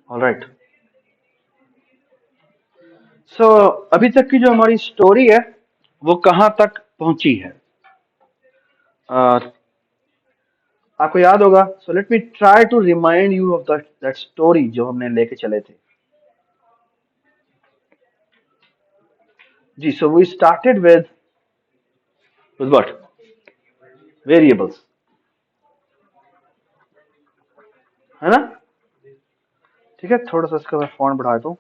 Alright. सो अभी तक की जो हमारी स्टोरी है वो कहाँ तक पहुंची है? आपको याद होगा। So let me try to remind you of that story जो हमने लेके चले थे। जी, so we started with what? Variables, है ना? ठीक है, थोड़ा सा इसका मैं फॉन्ट बढ़ा दूं।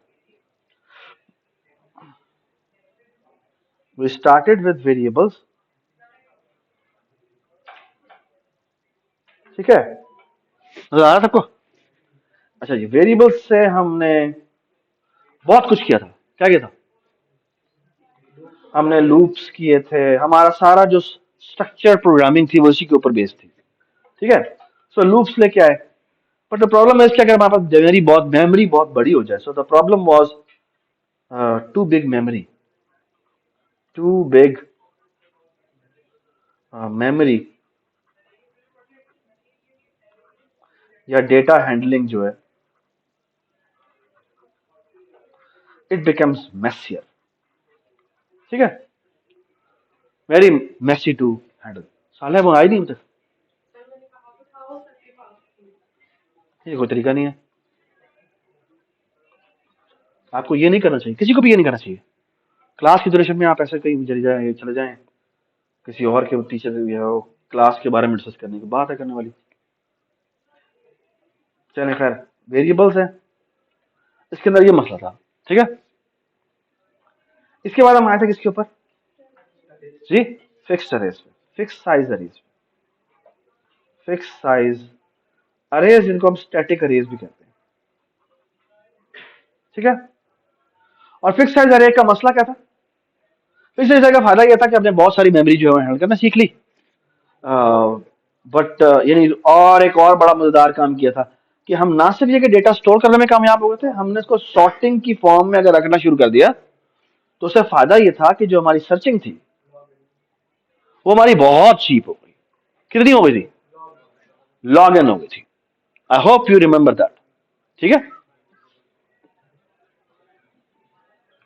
We started with variables. ठीक है, नजर आ रहा था सबको? अच्छा जी, वेरिएबल्स से हमने बहुत कुछ किया था। क्या किया था? हमने लूप्स किए थे। हमारा सारा जो स्ट्रक्चर प्रोग्रामिंग थी वो इसी के ऊपर बेस्ड थी। ठीक है, सो लूप्स लेके आए। बट द प्रॉब्लम इज कि अगर हमारे पास मेमोरी बहुत बड़ी हो जाए, so the problem was too big memory. Too big memory या डेटा हैंडलिंग जो है, इट बिकम्स मेसियर। ठीक है, वेरी मेसी टू हैंडल। साले वो आई नहीं मुझे, ये कोई तरीका नहीं है। आपको ये नहीं करना चाहिए, किसी को भी ये नहीं करना चाहिए। क्लास की ड्यूरेशन में आप ऐसे कहीं चले जाएं किसी और के टीचर क्लास के बारे में डिस्कस करने की बात है करने वाली। चलें खैर, वेरिएबल्स हैं, इसके अंदर ये मसला था। ठीक है, इसके बाद हम आए थे किसके ऊपर? जी, फिक्स्ड अरेज पे, fix size arrays. Fix size arrays जिनको हम स्टैटिक अरेज भी कहते हैं। ठीक है, और फिक्स साइज अरे का मसला क्या था? फिक्स साइज अरे का फायदा यह था कि आपने बहुत सारी मेमोरी जो है हैंडल करना सीख ली। बट यानी और एक और बड़ा मजेदार काम किया था कि हम ना सिर्फ ये कि डेटा स्टोर करने में कामयाब हो गए थे, हमने इसको सॉर्टिंग की फॉर्म में अगर रखना शुरू कर दिया तो उससे फायदा ये था कि जो हमारी सर्चिंग थी वो हमारी बहुत चीप हो गई। कितनी हो गई थी? लॉग इन हो गई थी। आई होप यू रिमेंबर दैट। ठीक है,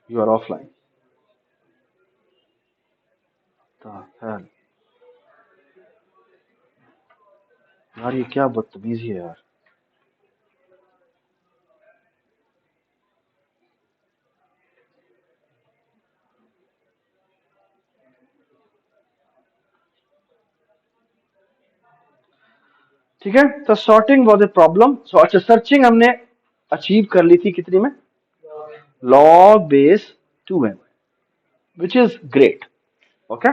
यू आर ऑफलाइन। यार ये क्या बदतमीजी है यार। ठीक है, तो सॉर्टिंग वॉज ए प्रॉब्लम। सो अच्छा, सर्चिंग हमने अचीव कर ली थी कितनी में? Log base 2n, which is great. Okay,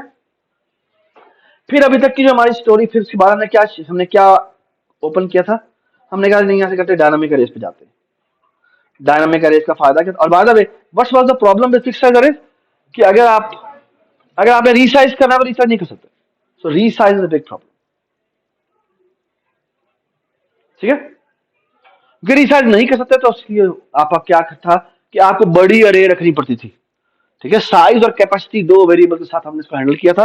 फिर अभी तक की जो हमारी स्टोरी, फिर उसके बाद हमने क्या ओपन किया था? हमने कहा नहीं, यहां से करते डायनामिक अरेज पे जाते हैं। डायनामिक अरेज का फायदा क्या? और by the way, what was the problem with fixed size arrays? कि अगर आपने रीसाइज करना है तो रीसाइज नहीं कर सकते। So resize is a big problem. ठीक है, अगर रीसाइज नहीं कर सकते तो उसकी आपका क्या था कि आपको बड़ी अरे रखनी पड़ती थी। ठीक है, साइज और कैपेसिटी दो वेरिएबल के साथ हमने इसको हैंडल किया था,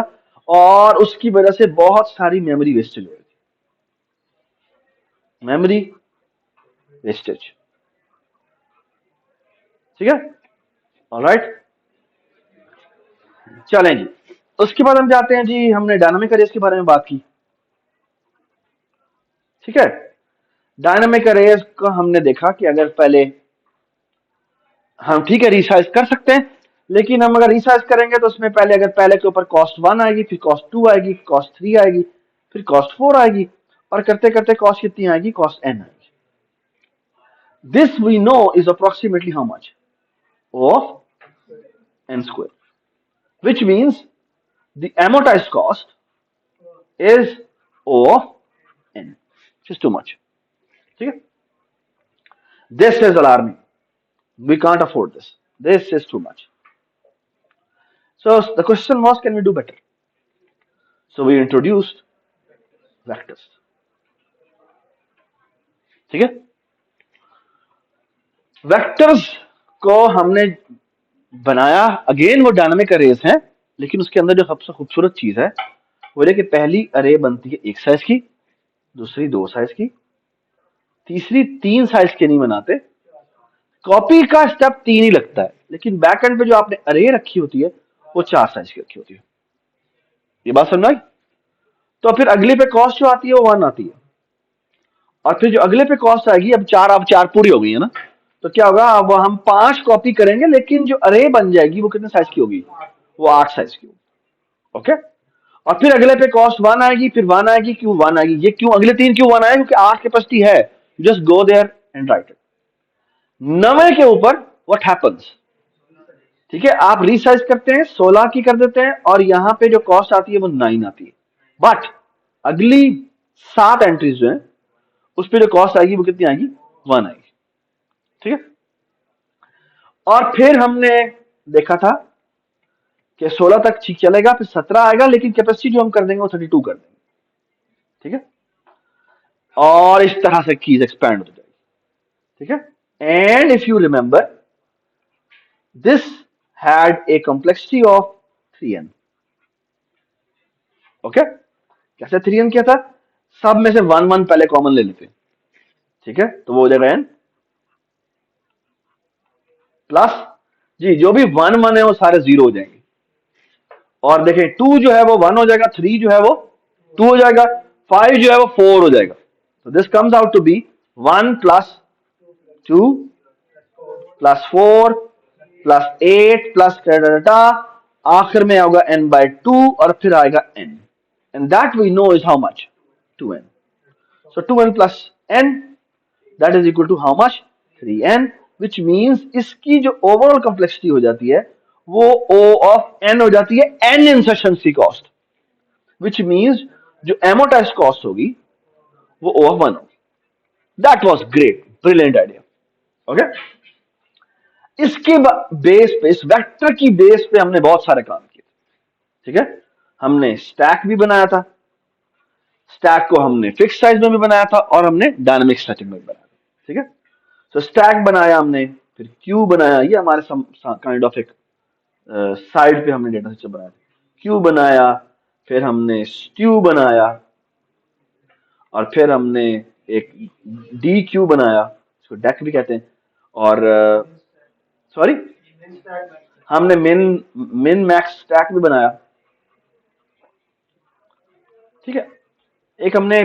और उसकी वजह से बहुत सारी मेमोरी वेस्टेज हो रही थी। Memory wastage. ठीक है, ऑलराइट। चलें जी, उसके बाद हम जाते हैं जी, हमने डायनामिक अरेज के बारे में बात की। ठीक है, डायनामिक अरेज को हमने देखा कि अगर पहले हम ठीक है रिसाइज कर सकते हैं, लेकिन हम अगर रिसाइज करेंगे तो उसमें पहले के ऊपर कॉस्ट 1 आएगी, फिर कॉस्ट 2 आएगी, कॉस्ट 3 आएगी, फिर कॉस्ट 4 आएगी, और करते करते कॉस्ट कितनी आएगी? कॉस्ट n आएगी। This we know is approximately how much? Of n square, which means the amortized cost is O of n, which is too much. ठीक है, this is alarming. We can't afford this. This is too much. So the question was, can we do better? So we introduced vectors. ठीक है, vectors को हमने बनाया। Again वो dynamic arrays हैं, लेकिन उसके अंदर जो सबसे खूबसूरत चीज है वो ये कि पहली अरे बनती है एक साइज की, दूसरी दो साइज की, तीसरी तीन साइज की नहीं बनाते, कॉपी का स्टेप 3 ही लगता है, लेकिन बैक एंड पे जो आपने अरे रखी होती है वो 4 साइज की रखी होती है। ये बात समझ आई? तो फिर अगले पे कॉस्ट जो आती है वो 1 आती है, और फिर जो अगले पे कॉस्ट आएगी, अब चार पूरी हो गई है ना, तो क्या होगा, अब हम 5 कॉपी करेंगे, लेकिन जो अरे बन जाएगी वो कितने साइज की होगी, वो 8 साइज की होगी। ओके, और फिर अगले पे कॉस्ट 1 आएगी, फिर 1 आएगी, क्यों 1 आएगी, ये क्यों अगले 3 क्यों 1 आए, क्योंकि 8 कैपेसिटी है, just go there and write it. 9 के ऊपर व्हाट हैपेंस, ठीक है, आप रीसाइज करते हैं, 16 की कर देते हैं, और यहां पे जो कॉस्ट आती है वो 9 आती है, बट अगली 7 एंट्रीज जो है उस पर जो कॉस्ट आएगी वो कितनी आएगी, 1 आएगी। ठीक है, और फिर हमने देखा था कि 16 तक ठीक चलेगा, फिर 17 आएगा, लेकिन कैपेसिटी जो हम कर देंगे वो 32 कर देंगे। ठीक है, और इस तरह से कीज एक्सपैंड हो जाएगी। ठीक है, and if you remember this had a complexity of 3n। Okay, कैसे 3n किया था, सब में से 1 1 पहले कॉमन ले लेते हैं। ठीक है, तो वो हो जाएगा n प्लस जी, जो भी 1 1 है वो सारे 0 हो जाएंगे, और देखें 2 जो है वो 1 हो जाएगा, 3 जो है वो 2 हो जाएगा, 5 जो है वो 4 हो जाएगा। तो this comes out to be 1 plus 2 plus 4 plus 8 plus data, आखिर में आएगा n/2, और फिर आएगा n, and that we know is how much, 2n। So 2n plus n that is equal to how much, 3n, which means इसकी जो overall complexity हो जाती है वो O ऑफ n हो जाती है, n इंसर्शन की कॉस्ट, विच मीन्स जो एमोटाइज कॉस्ट होगी वो O ऑफ 1 होगी। That was great, brilliant idea. Okay, इसके बेस पे, इस वेक्टर की बेस पे हमने बहुत सारे काम किए। ठीक है, हमने स्टैक भी बनाया था, स्टैक को हमने फिक्स साइज में भी बनाया था, और हमने डायनामिक स्ट्रेचिंग में भी बनाया था। ठीक है, तो स्टैक बनाया हमने, फिर क्यू बनाया, ये हमारे काइंड ऑफ एक साइड पे हमने डेटा स्ट्रक्चर बनाया, क्यू बनाया, फिर हमने स्ट्यू बनाया, और फिर हमने एक डी क्यू बनाया, इसको डेक भी कहते हैं, और सॉरी हमने मिन मैक्स स्टैक भी बनाया। ठीक है, एक हमने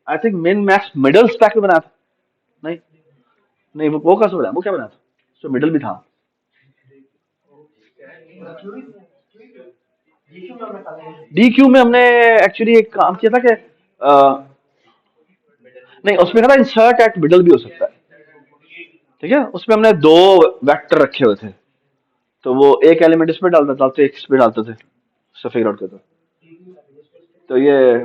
I think min max middle stack भी बनाया था, नहीं नहीं, वो कैसे बनाया, वो क्या बनाया था, तो मिडल भी था। डी क्यू में हमने एक्चुअली एक काम किया था कि नहीं, उसमें था इंसर्ट एट मिडल भी हो सकता है। ठीक है, उसमें हमने 2 वेक्टर रखे हुए थे, तो वो एक एलिमेंट इसमें डालते एक इसमें डालते थे, उससे फिगर आउट करते। तो ये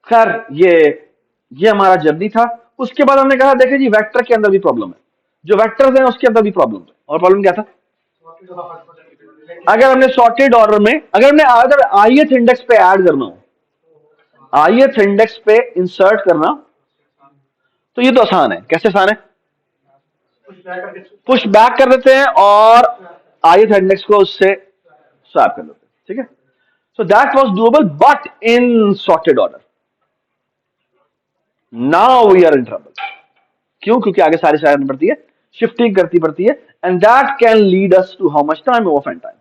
खैर ये हमारा जर्नी था। उसके बाद हमने कहा देखिए जी, वेक्टर के अंदर भी प्रॉब्लम है, जो वेक्टर्स हैं उसके अंदर भी प्रॉब्लम है, और प्रॉब्लम क्या था, अगर हमने सॉर्टेड ऑर्डर में, अगर हमने अगर ith इंडेक्स पे ऐड करना हो, ith इंडेक्स पे इंसर्ट करना, तो ये तो आसान है। कैसे आसान है, पुश बैक कर देते हैं और ith इंडेक्स को उससे स्वैप कर देते हैं। ठीक है, so that was doable, but in sorted order. Now we are in trouble, क्यों, क्योंकि आगे सारी करनी पड़ती है, शिफ्टिंग करती पड़ती है, and that can lead us to how much time, of and time.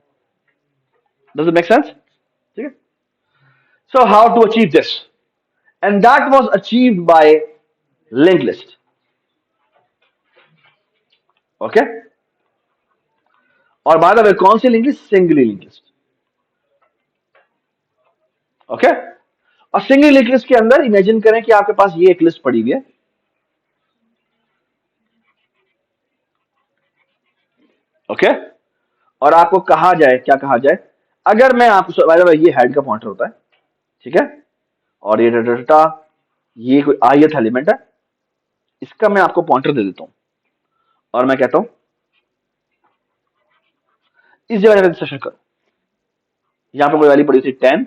Does it make sense? ठीक है, so how to achieve this, and that was achieved by link list. Okay, और बाय द वे कौन सी link list, single link list. Okay, और single link list के अंदर imagine करें कि आपके पास ये एक लिस्ट पड़ी हुई है। ओके, और आपको कहा जाए, क्या कहा जाए, अगर मैं आपको, ये हेड का पॉइंटर होता है, ठीक है, और ये डाटा, ये कोई ith एलिमेंट है, इसका मैं आपको पॉइंटर दे देता हूं, और मैं कहता हूं इस जगह रजिस्ट्रेशन करो, यहां पर कोई वैल्यू पड़ी हुई थी 10,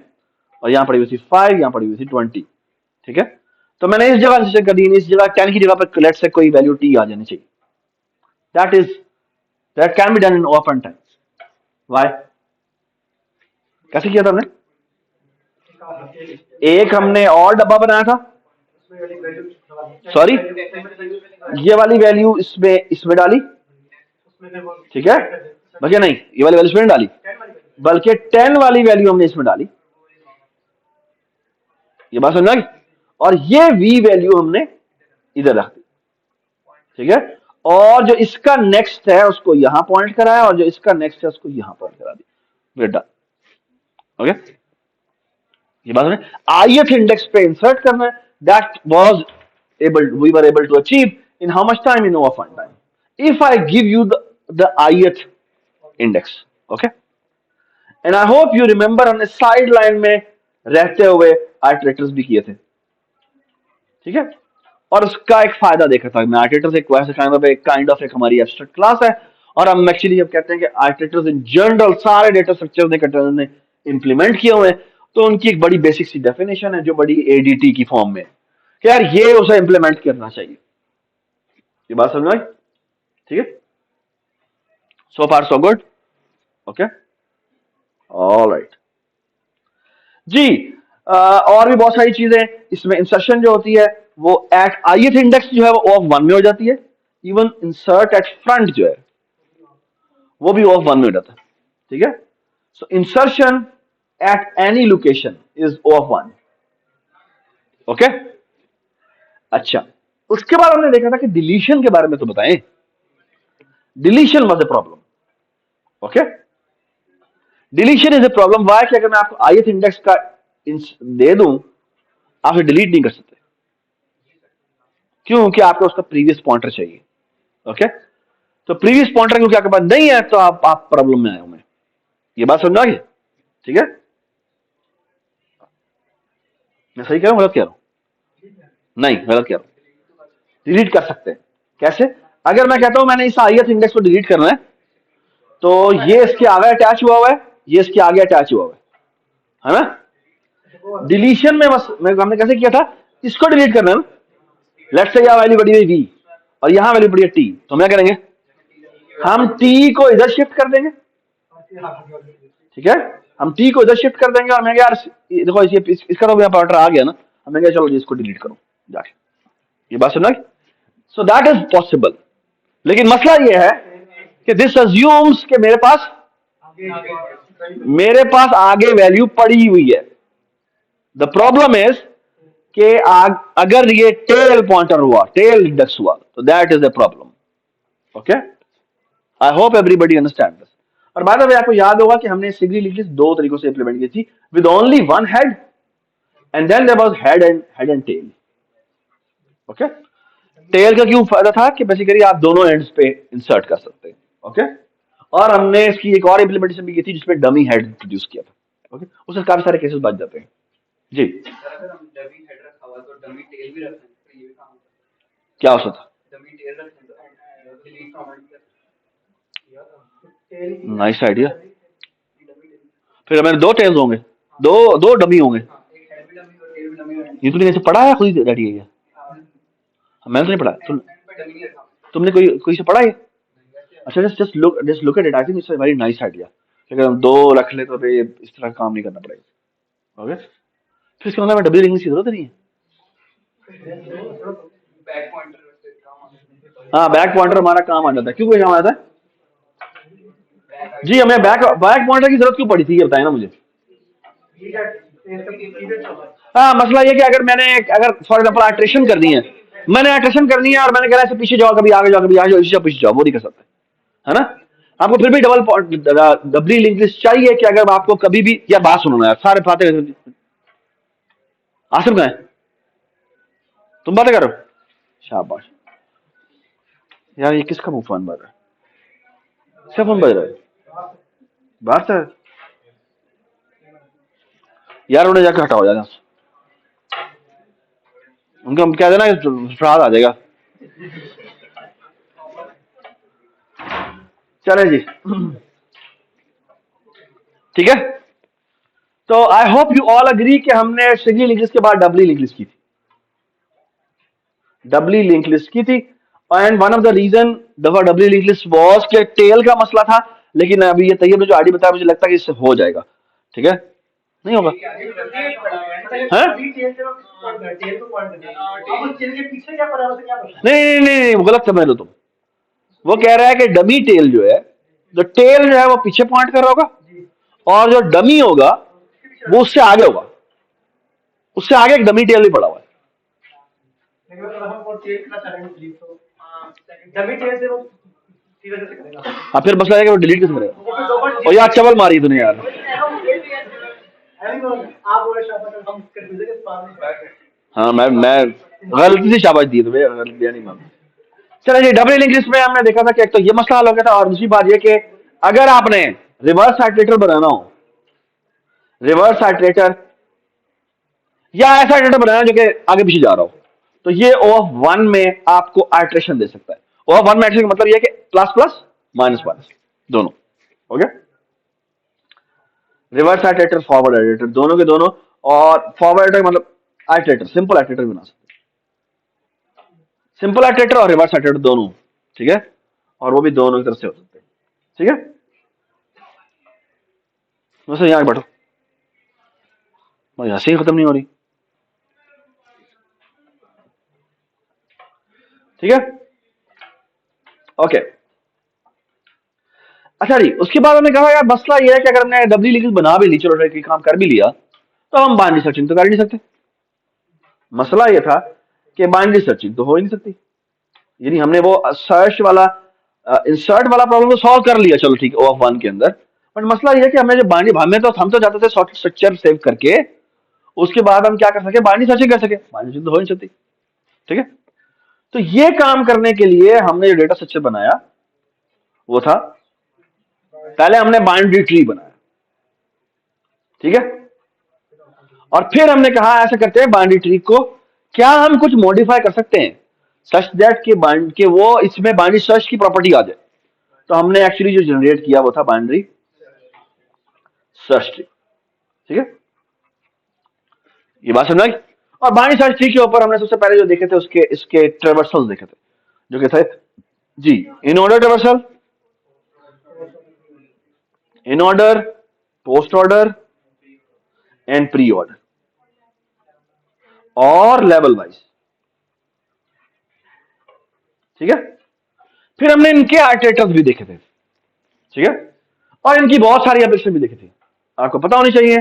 और यहां पड़ी हुई थी 5, यहां पड़ी हुई थी 20। ठीक है, तो मैंने इस जगह रजिस्ट्रेशन कर दी, इस जगह 10 की जगह पर लेट से कोई वैल्यू t आ जानी चाहिए। That can be done in open time. Why, कैसे किया था हमने, एक हमने और डब्बा बनाया था, सॉरी, ये वाली वैल्यू इसमें इसमें डाली, ठीक है, बल्कि नहीं, ये वाली वैल्यू इसमें नहीं डाली, बल्कि 10 वाली वैल्यू हमने इसमें डाली। ये बात समझा? और ये v वैल्यू हमने इधर रख दी, ठीक है। और जो इसका नेक्स्ट है उसको यहां पॉइंट कराया, और जो इसका नेक्स्ट है उसको यहां पॉइंट करा दी, बेटा। ओके, ये बात है। ith इंडेक्स पे इंसर्ट करना है, that was we were able to achieve in how much time? In over 1 time, if I give you the ith index. Okay, and I hope you remember हमने side line में रहते हुए iterators भी किए थे, ठीक है। और उसका एक फायदा देखा था। आइटरेटर्स एक वैसे काइंड ऑफ एक हमारी एब्स्ट्रैक्ट क्लास है, और हम एक्चुअली जब कहते हैं कि आइटरेटर्स इन जनरल सारे डेटा स्ट्रक्चर ने इंप्लीमेंट किए हुए हैं, तो उनकी एक बड़ी बेसिक सी डेफिनेशन है जो बड़ी एडीटी की फॉर्म में कि यार ये उसे इंप्लीमेंट करना चाहिए। ये बात समझ आई? ठीक है, सो far so good. Okay, alright जी। और भी बहुत सारी चीजें इसमें। इंसर्शन जो होती है वो एट ith इंडेक्स जो है वो O(1) में हो जाती है। इवन इंसर्ट एट फ्रंट जो है वो भी O(1) में हो जाता है, ठीक है। So insertion at any location is O(1). Okay, अच्छा, उसके बाद हमने देखा था कि डिलीशन के बारे में तो बताएं। Deletion was a problem. Okay, deletion is a problem. Why? कि अगर मैं आपको ith इंडेक्स का दे दूं, आप इसे डिलीट नहीं कर सकते। क्यों? कि आपको उसका प्रीवियस पॉइंटर चाहिए। ओके, तो प्रीवियस पॉइंटर क्योंकि आपके पास नहीं है, तो आप प्रॉब्लम में आए हुए। ये बात समझा गई? ठीक है, मैं सही कह रहा हूं गलत कह रहा हूं? नहीं, गलत कह रहा हूं। डिलीट कर सकते हैं। कैसे? अगर मैं कहता हूं मैंने इस ith इंडेक्स को डिलीट करना है, तो ये इसके आगे अटैच हुआ है, ये इसके आगे अटैच हुआ है ना। डिलीशन में बस हमने कैसे किया था? इसको डिलीट करना है ना। लेट्स से यह वैल्यू बढ़ी हुई v और यहां वैल्यू बढ़ी है t, तो हम क्या करेंगे? हम t को इधर शिफ्ट कर देंगे, ठीक है। हम t को इधर शिफ्ट कर देंगे, और मैं यार देखो इसका तो पॉइंटर आ गया ना, हमें क्या, चलो जी इसको डिलीट करो जाके। ये बात सुना? So that is possible. लेकिन मसला ये है कि दिस अज्यूम्स कि मेरे पास आगे वैल्यू पड़ी हुई है। द प्रॉब्लम इज कि अगर ये टेल पॉइंटर हुआ, टेल इंडेक्स हुआ, तो that is the problem. Okay, I hope everybody understand this. और बाद में आपको याद होगा कि हमने सिग्री लिंक लिस्ट 2 तरीकों से इंप्लीमेंट की थी, with only one head, and then there was head and tail. Okay, tail का क्यों फायदा था? कि बेसिकली आप दोनों एंड्स पे इंसर्ट कर सकते हैं। ओके, और हमने इसकी एक और इंप्लीमेंटेशन भी की थी जिसमें डमी हेड इंट्रोड्यूस किया था। ओके, उससे काफी सारे केसेस बच जाते हैं जी। क्या हो सकता? Nice idea. फिर हमें 2 टेल्स होंगे, दो डमी होंगे। ये तूने कैसे पढ़ा है? खुद ही रेडी है? मैंने तो नहीं पढ़ा। तुमने कोई से पढ़ा है? अच्छा, just look at it. I think it's a very nice idea. अगर हम 2 रख ले तो फिर इस तरह काम नहीं करना पड़ेगा। ओके, फिर इसका मतलब डबल इंग्लिश की जरूरत नहीं है। हाँ, बैक पॉइंटर हमारा काम आ जाता है। क्यों कोई काम आता है जी? हमें बैक पॉइंटर की जरूरत क्यों पड़ी थी, ये बताएं ना मुझे। हाँ, मसला ये कि अगर फॉर एग्जाम्पल आइट्रेशन करनी है, मैंने आइट्रेशन करनी है और मैंने कहा पीछे जाओ, कभी आगे जाओ, कभी आगे जाओ, पीछे जाओ, वो नहीं कर सकते, है ना। आपको फिर भी डबली लिंक लिस्ट चाहिए कि अगर आपको कभी भी, या बात सुनो ना यार, सारे बातें आसिफ कहाँ है? तुम बातें करो। शाबाश यार, ये किसका मुंह फोन बज रहा है? क्या फोन बज रहा है? बाहर से यार, उन्हें जाकर हटाओ यार, उनको हम कह देना फराद आ जाएगा। चले जी, ठीक है। तो आई होप यू ऑल अग्री कि हमने सिंगल लिंक लिस्ट के बाद डबली लिंक लिस्ट की थी, डबली लिंक लिस्ट की थी। And one of the reason doubly link list was के टेल का मसला था। लेकिन अभी ये तैयब ने जो आईडी बताया, मुझे लगता है कि इससे हो जाएगा। ठीक है, नहीं होगा? नहीं नहीं नहीं नहीं, वो गलत समझ लो तुम। वो कह रहा है कि डमी टेल जो है, जो टेल जो है वो पीछे पॉइंट कर रहा होगा और जो डमी होगा वो उससे आगे होगा, उससे आगे एक डमी टेल भी पड़ा हुआ है। हाँ फिर मसला है कि वो डिलीट कैसे करेगा। और यार चवल मारी तूने यार। हाँ मैं गलती से शाबाश दी तुम्हें, गलती नहीं मानी। चलो जी, डबल इंग्लिश में हमने देखा था कि एक तो ये मसला हल हो गया था, और दूसरी बात ये कि अगर आपने रिवर्स आइटरेटर बनाना हो, रिवर्स आइटरेटर या ऐसा आइटरेटर बनाना जो कि आगे पीछे जा रहा हो, तो ये OF1 में आपको आइटरेशन दे सकता है। OF1 में आइटरेशन का मतलब ये है कि प्लस प्लस माइनस माइनस दोनों। Okay, reverse iterator, forward iterator, दोनों के दोनों। और फॉरवर्ड आइटरेटर मतलब आइटरेटर, सिंपल आइटरेटर बना सकते हैं, सिंपल आइटरेटर और रिवर्स आइटरेटर दोनों, ठीक है। और वो भी दोनों की तरफ से हो सकते हैं, ठीक है। वैसे यहां बैठो, हंसी खत्म नहीं हो रही, ठीक है। ओके, अच्छा जी, उसके बाद हमने कहा यार मसला ये है कि अगर हमने डबली लिंक बना भी ली, चलो ठीक काम कर भी लिया, तो हम बाइनरी सर्चिंग तो कर ही नहीं सकते। मसला ये था कि बाइनरी सर्चिंग तो हो ही नहीं सकती, यानी हमने वो सर्च वाला इंसर्ट वाला प्रॉब्लम तो सॉल्व कर लिया, चलो ठीक है, OF1 के अंदर। बट मसला ये है कि हमने जो बाइनरी, हम तो जाते थे सॉर्ट स्ट्रक्चर सेव करके, उसके बाद हम क्या कर सके, बाइनरी सर्चिंग कर सके। बाइनरी सर्चिंग तो हो ही नहीं सकती, ठीक है। तो ये काम करने के लिए हमने जो डेटा स्ट्रक्चर बनाया वो था, पहले हमने बाइनरी ट्री बनाया, ठीक है। और फिर हमने कहा ऐसा करते हैं, बाइनरी ट्री को क्या हम कुछ मॉडिफाई कर सकते हैं सच दैट के वो इसमें बाइनरी सर्च की प्रॉपर्टी आ जाए। तो हमने एक्चुअली जो जनरेट किया वो था बाइनरी सर्च ट्री, ठीक है। ये बात समझ आई। और बाइनरी सर्च ट्री के ऊपर हमने सबसे पहले जो देखे थे उसके इसके ट्रेवर्सल देखे थे, जो कि थे जी in order traversal, in order, post order and pre order, और लेवल वाइज, ठीक है। फिर हमने इनके आइटरेटर्स भी देखे थे, ठीक है। और इनकी बहुत सारी एप्लीकेशन भी देखी थी, आपको पता होनी चाहिए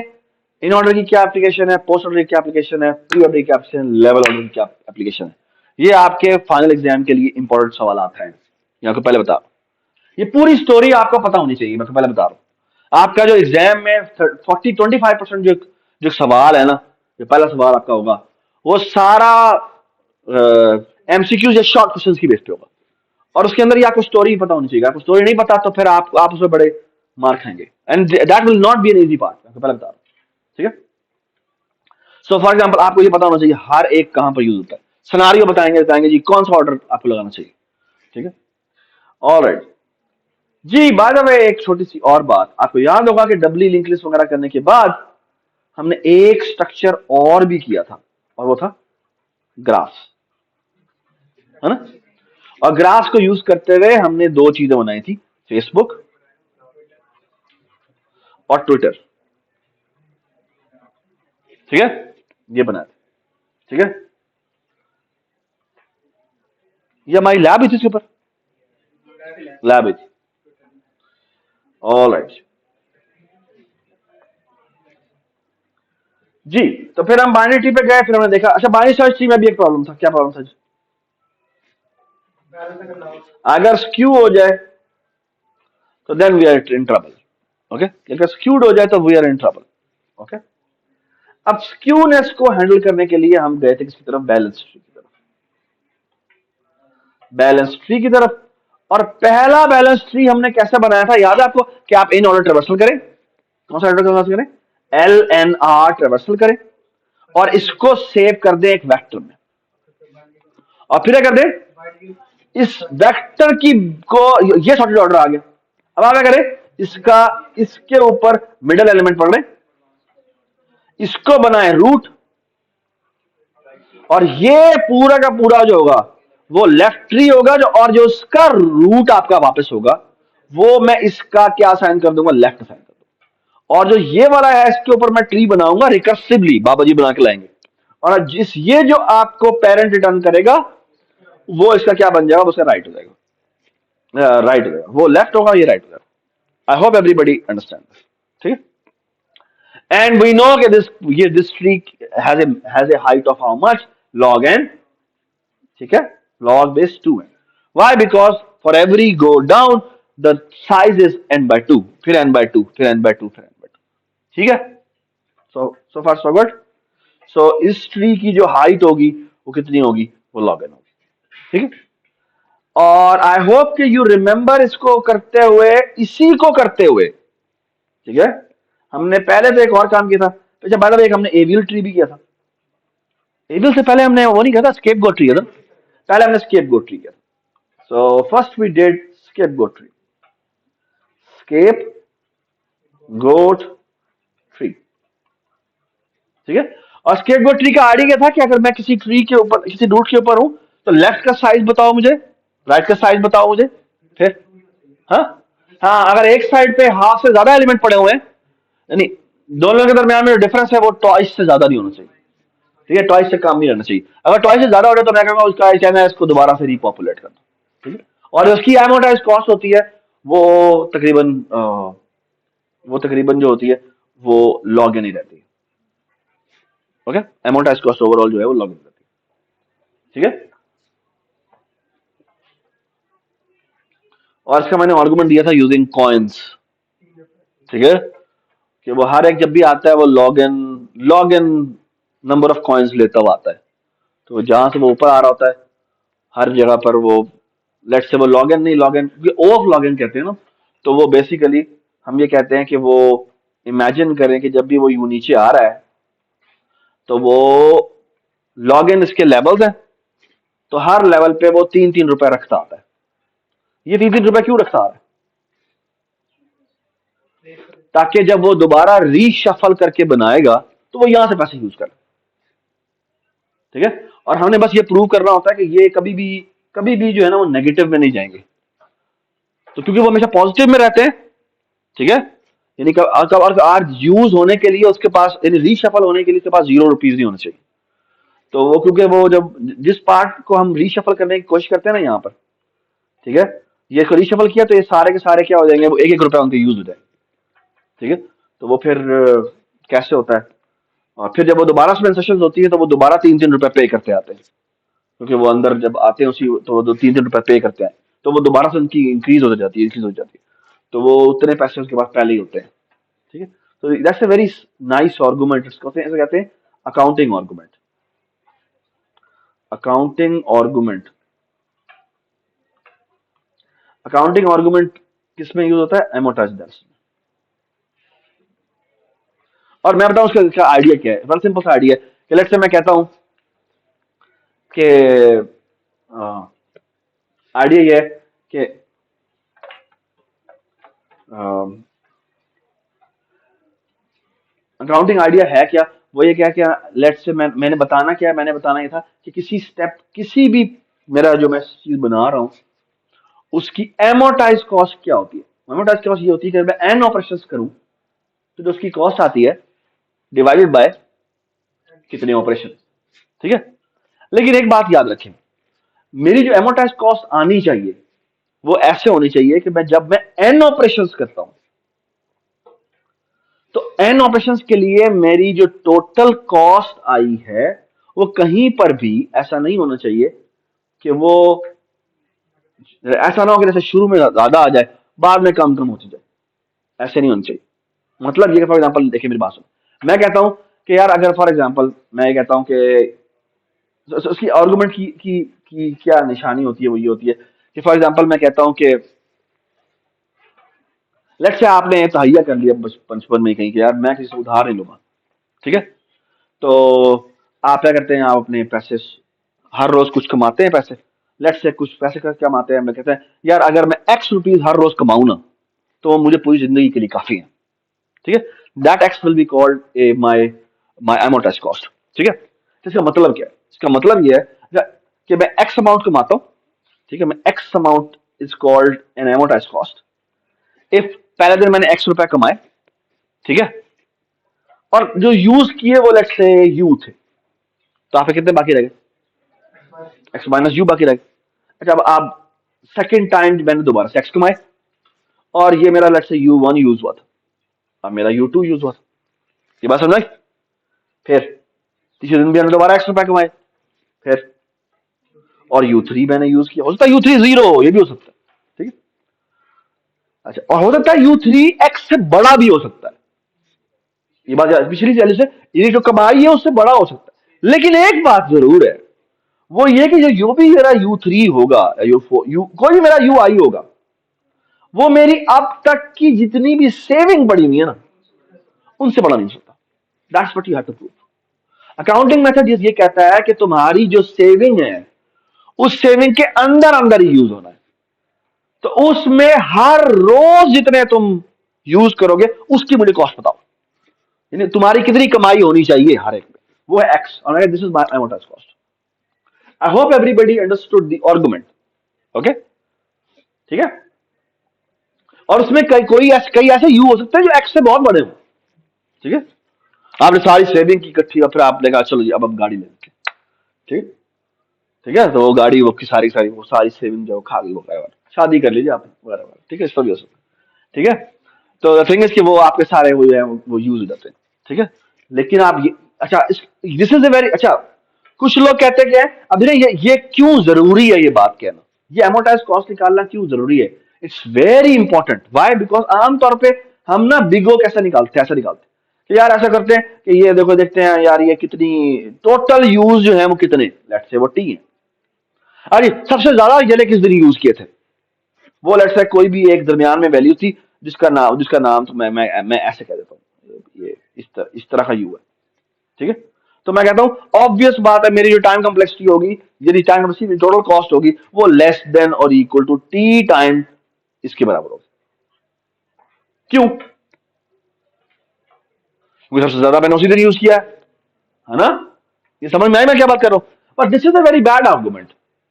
इन ऑर्डर की क्या एप्लीकेशन है, पोस्ट ऑर्डर की क्या एप्लीकेशन है, प्री ऑर्डर की क्या एप्लीकेशन, लेवल ऑर्डर की क्या एप्लीकेशन है। ये आपके फाइनल एग्जाम के लिए इंपॉर्टेंट सवाल आता है, ये आपको पहले बता, ये पूरी स्टोरी आपको पता होनी चाहिए, मैं तो पहले बता रहा हूं। आपका जो एग्जाम में 25% जो जो सवाल है ना, जो पहला सवाल आपका होगा वो सारा MCQ या शॉर्ट क्वेश्चन की बेस पे होगा, और उसके अंदर ही आपको स्टोरी पता होनी चाहिए। आपको स्टोरी नहीं पता तो फिर आप उसमें बड़े मार खाएंगे, and that will not be an easy part, मैं पहले बता रहा हूं, ठीक है। सो फॉर एग्जांपल आपको ये पता होना चाहिए हर एक कहां पर यूज होता है, सिनेरियो बताएंगे जी कौन सा ऑर्डर आपको लगाना चाहिए, ठीक है। ऑलराइट जी, बाय द वे एक छोटी सी और बात, आपको याद होगा कि डबली लिंक लिस्ट वगैरह करने के बाद हमने एक स्ट्रक्चर और भी किया था, और वो था ग्राफ, है ना। और ग्राफ को यूज करते हुए हमने दो चीजें बनाई थी, फेसबुक और ट्विटर, ठीक है। ये बनाया था, ठीक है। ये हमारी लैब ही थी, इसके ऊपर लैब ही थी। ऑलराइट जी, तो फिर हम बाइनरी ट्री पे गए, फिर हमने देखा, अच्छा बाइनरी सर्च ट्री में भी एक प्रॉब्लम था, क्या प्रॉब्लम था जी? अगर स्क्यू हो जाए तो then we are in trouble, okay. अगर स्क्यूड हो जाए तो we are in trouble, okay. अब स्क्यूनेस को हैंडल करने के लिए हम गए थे किसकी तरफ, बैलेंस ट्री की तरफ, बैलेंस ट्री की तरफ। और पहला बैलेंस ट्री हमने कैसे बनाया था, याद है आपको, कि आप इन ऑर्डर ट्रेवर्सल करें, कौन सा ऑर्डर ट्रेवर्सल करें, LNR ट्रेवर्सल करें, और इसको सेव कर दे एक वेक्टर में, और फिर क्या कर दे, इस वेक्टर की को, ये सॉर्टेड ऑर्डर आ गया। अब आप क्या करें, इसका इसके ऊपर मिडल एलिमेंट पकड़े, इसको बनाए रूट, और ये पूरा का पूरा जो होगा वो लेफ्ट ट्री होगा, जो और जो उसका रूट आपका वापस होगा वो मैं इसका क्या साइन कर दूंगा, लेफ्ट साइन कर दूंगा। और जो ये वाला है इसके ऊपर मैं ट्री बनाऊंगा रिकर्सिवली, बाबा जी बना के लाएंगे, और जिस ये जो आपको पेरेंट रिटर्न करेगा वो इसका क्या बन जाएगा, उसका राइट हो जाएगा, राइट हो जाएगा, वो लेफ्ट होगा, ये राइट हो जाएगा। I hope everybody understand this, ठीक है। एंड वी नो कि this tree has a height of how much, log n, ठीक है, log base 2 है। Why? Because for every go down the size is n by 2, फिर n by 2, फिर n by 2, फिर n by 2, ठीक है। so far so good। so इस tree की जो हाइट होगी वो कितनी होगी, वो log n होगी, ठीक है। और आई होप कि यू रिमेंबर इसको करते हुए, इसी को करते हुए, ठीक है। हमने पहले तो एक और काम किया था, अच्छा बाय द वे, एक हमने एवियल ट्री भी किया था। एवियल से पहले हमने वो नहीं किया था, स्केप गोट ट्री किया था, पहले हमने स्केप गोट ट्री किया था। So first we did scapegoat tree. Scapegoat tree, ठीक है। और scapegoat tree का आइडिया क्या था कि अगर मैं किसी ट्री के ऊपर, किसी रूट के ऊपर हूं, तो लेफ्ट का साइज बताओ मुझे, राइट का साइज बताओ मुझे, फिर हाँ हाँ, अगर एक साइड पे हाफ से ज्यादा एलिमेंट पड़े हुए हैं, यानी दोनों के दरमियान में जो डिफरेंस है वो ट्वाइस से ज्यादा नहीं होना चाहिए, ठीक है, ट्वाइस से कम नहीं रहना चाहिए। अगर ट्वाइस से ज्यादा हो जाए तो मैं कहूँगा उसका कहना है इसको दोबारा से रिपॉपुलेट करना, ठीक है। और उसकी एमोटाइज कॉस्ट होती है वो तकरीबन जो होती है वो लॉग इन ही रहती है, ओके। एमोटाइज कॉस्ट ओवरऑल जो है वो लॉग इन रहती है, ठीक है। और इसका मैंने आर्गुमेंट दिया था यूजिंग कॉइन्स, ठीक है, कि वो हर एक जब भी आता है वो log in number of coins लेता हुआ आता है। तो जहां से वो ऊपर आ रहा होता है हर जगह पर वो, लेट से वो लॉग इन नहीं, log n O of log n कहते हैं ना, तो वो बेसिकली हम ये कहते हैं कि वो इमेजिन करें कि जब भी वो यू नीचे आ रहा है तो वो लॉग इन इसके लेवल्स हैं, तो हर लेवल पे वो 3-3 रुपए रखता आता है। ये 3-3 रुपए क्यों रखता आ रहा है, ताकि जब वो दोबारा रीशफल करके बनाएगा तो वो यहां से पैसे यूज करे, ठीक है। और हमने बस ये प्रूव करना होता है कि ये कभी भी जो है ना वो नेगेटिव में नहीं जाएंगे, तो क्योंकि वो हमेशा पॉजिटिव में रहते हैं, ठीक है। यानी आर यूज होने के लिए उसके पास, यानी रीशफल होने के लिए उसके पास 0 रुपीज नहीं होने चाहिए। तो वो क्योंकि वो जब जिस पार्ट को हम रीशफल करने की कोशिश करते हैं ना यहाँ पर, ठीक है, ये इसको रीशफल किया तो ये सारे के सारे क्या हो जाएंगे, वो 1-1 रुपए उनके यूज हो जाए, ठीक है। तो वो फिर कैसे होता है, और फिर जब वो दोबारा उसमें इंसर्शन होती है तो वो दोबारा 3-3 रुपए पे करते आते हैं, क्योंकि वो अंदर जब आते हैं उसी, तो वो 2-3-3 रुपए पे करते हैं, तो वो दोबारा से उनकी इंक्रीज हो जाती है, तो वो उतने पैसे उसके पास पहले ही होते हैं, ठीक है। तो that's a very nice argument, इसको ऐसे कहते हैं accounting argument, accounting argument. Accounting argument किसमें यूज होता है, एमोटाइज्ड डेब्ट्स में। और मैं बताऊं उसका आइडिया क्या है, बड़ा सिंपल सा आइडिया है कि लेट्स से मैं कहता हूं कि आइडिया ये है कि अकाउंटिंग आइडिया है क्या, वो ये क्या क्या, लेट्स से मैंने बताना क्या है, मैंने बताना ये था कि किसी भी मेरा जो मैं चीज बना रहा हूं उसकी एमोटाइज कॉस्ट क्या होती है। एमोटाइज कॉस्ट ये होती है कि मैं एन ऑपरेशंस करूं तो जो उसकी कॉस्ट आती है डिवाइडेड बाय कितने ऑपरेशन, ठीक है। लेकिन एक बात याद रखें, मेरी जो एमोटाइज कॉस्ट आनी चाहिए वो ऐसे होनी चाहिए कि मैं जब मैं एन ऑपरेशंस करता हूं तो एन ऑपरेशंस के लिए मेरी जो टोटल कॉस्ट आई है वो कहीं पर भी ऐसा नहीं होना चाहिए कि वो, ऐसा ना हो कि जैसे शुरू में ज्यादा आ जाए बाद में कम कम होती जाए, ऐसे नहीं होना चाहिए। मतलब ये, फॉर एग्जांपल देखिए मेरी बात सुन, मैं कहता हूं कि यार अगर फॉर एग्जांपल मैं ये कहता हूं कि उसकी आर्गुमेंट की क्या निशानी होती है, वो ये होती है कि फॉर एग्जांपल मैं कहता हूं कि लेट्स से आपने तहैया कर लिया बचपन में कहीं कि यार मैं किसी से उधार नहीं लूंगा, ठीक है। तो आप क्या करते हैं, आप अपने पैसे हर रोज कुछ कमाते हैं पैसे, लेट्स से कुछ पैसे का कमाते हैं, मैं कहते हैं यार अगर मैं एक्स रुपीज हर रोज कमाऊं ना तो मुझे पूरी जिंदगी के लिए काफी है, ठीक है। That x will be called a my my amortise cost, ठीक है। तो इसका मतलब क्या है, इसका मतलब ये है कि मैं एक्स अमाउंट कमाता हूं, ठीक है, मैं x amount is called an amortise cost. If पहले दिन मैंने एक्स रुपए कमाए, ठीक है, और जो यूज किए वो लेट्स से यू थे, तो आप कितने बाकी रह गए, एक्स माइनस यू बाकी रह गए। अच्छा, अब आप सेकेंड टाइम मैंने दोबारा से एक्स कमाए, और ये मेरा let's say you one use हुआ था, अब मेरा यू टू यूज हुआ था, ये बात समझ आई। फिर तीसरे दिन भी मैंने दोबारा एक्स रुपए कमाए, फिर और यू थ्री मैंने यूज किया, हो सकता है यू थ्री जीरो हो, ये भी हो सकता है, ठीक है। अच्छा, और हो सकता है यू थ्री एक्स से बड़ा भी हो सकता है, ये बात पिछली वैल्यू से ये जो कमाई है उससे बड़ा हो सकता है। लेकिन एक बात जरूर है, वो ये कि जो यू भी मेरा यू थ्री होगा, यू फोर, यू कोई भी मेरा यू आई होगा, वो मेरी अब तक की जितनी भी सेविंग पड़ी हुई है ना, उनसे बड़ा नहीं हो सकता। That's what you have to prove. Accounting method ये कहता है कि तुम्हारी जो सेविंग है, उस सेविंग के अंदर अंदर ही यूज होना है, तो उसमें हर रोज जितने तुम यूज करोगे उसकी मुझे कॉस्ट बताओ, यानी तुम्हारी कितनी कमाई होनी चाहिए हर एक में, वो है एक्स, और this is my amortise cost. I hope everybody understood the argument. Okay, ठीक है। और उसमें कई ऐसे यू हो सकते हैं जो एक्स से बहुत बड़े हो, ठीक है। आपने सारी सेविंग की इकट्ठी, और फिर आपने कहा चलो जी अब गाड़ी ले लेते हैं, ठीक, ठीक है। तो वो गाड़ी वो की सारी सेविंग जो खा गई, वो शादी कर लीजिए आप वगैरह, ठीक है, इस पर भी हो सकता है, ठीक है। तो थिंग इज कि वो आपके सारे वो जो है वो यूज हो जाते हैं, ठीक है। लेकिन आप ये, अच्छा, दिस इज ए वेरी अच्छा, कुछ लोग कहते हैं कि अब ये क्यों जरूरी है ये बात कहना, ये एमोटाइज कॉस्ट निकालना क्यों जरूरी है। It's very important. Why? Because आमतौर पे हम ना बिगो कैसे निकालते हैं, ऐसा निकालते हैं कि यार ऐसा करते हैं कि ये देखो, देखते हैं यार ये कितनी टोटल यूज जो है वो कितने, लेट्स से वो टी है। अरे सबसे ज्यादा ये किस दिन यूज किए थे, वो लेट्स से कोई भी एक दरमियान में वैल्यू थी, जिसका नाम तो मैं ऐसे कह देता हूँ, ये इस तरह का यू है, ठीक है। तो मैं कहता हूं ऑब्वियस बात है, मेरी जो टाइम कॉम्प्लेक्सिटी होगी, यदि टाइम कॉम्प्लेक्सिटी टोटल कॉस्ट होगी, वो लेस देन और इक्वल टू टी टाइम इसके बराबर होगी। क्यों? क्योंकि सबसे ज्यादा मैंने उसी दिन यूज किया है ना। ये समझ में आई मैं क्या बात कर रहा हूं। But this is a very bad argument.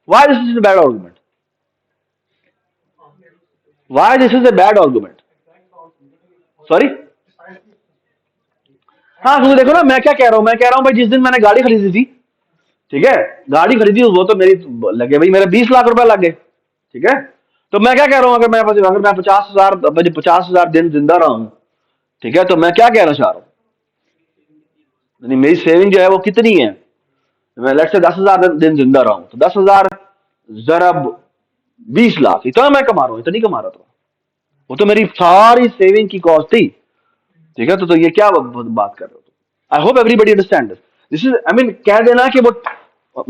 Why this is a bad argument? Why this is a bad argument? Sorry. हाँ, क्योंकि देखो ना, मैं क्या कह रहा हूं, मैं कह रहा हूं भाई जिस दिन मैंने गाड़ी खरीदी थी, ठीक है, गाड़ी खरीदी वो तो मेरी लगे भाई, मेरे 20 लाख रुपए लग गए, ठीक है। तो मैं क्या कह रहा हूं, अगर मैं 50,000 दिन जिंदा रहा हूं, ठीक है, तो मैं क्या कहना चाह रहा हूं, यानी मेरी सेविंग जो है वो कितनी है, मैं लेट से 10,000 दिन जिंदा रहा हूं, तो 10,000 जरब 20 लाख, इतना मैं कमा रहा हूं, इतनी कमा रहा था, वो तो मेरी सारी सेविंग की कॉस्ट थी, ठीक है। तो ये क्या बात कर रहे हो? आई hope everybody understand this is, I mean कह देना कि वो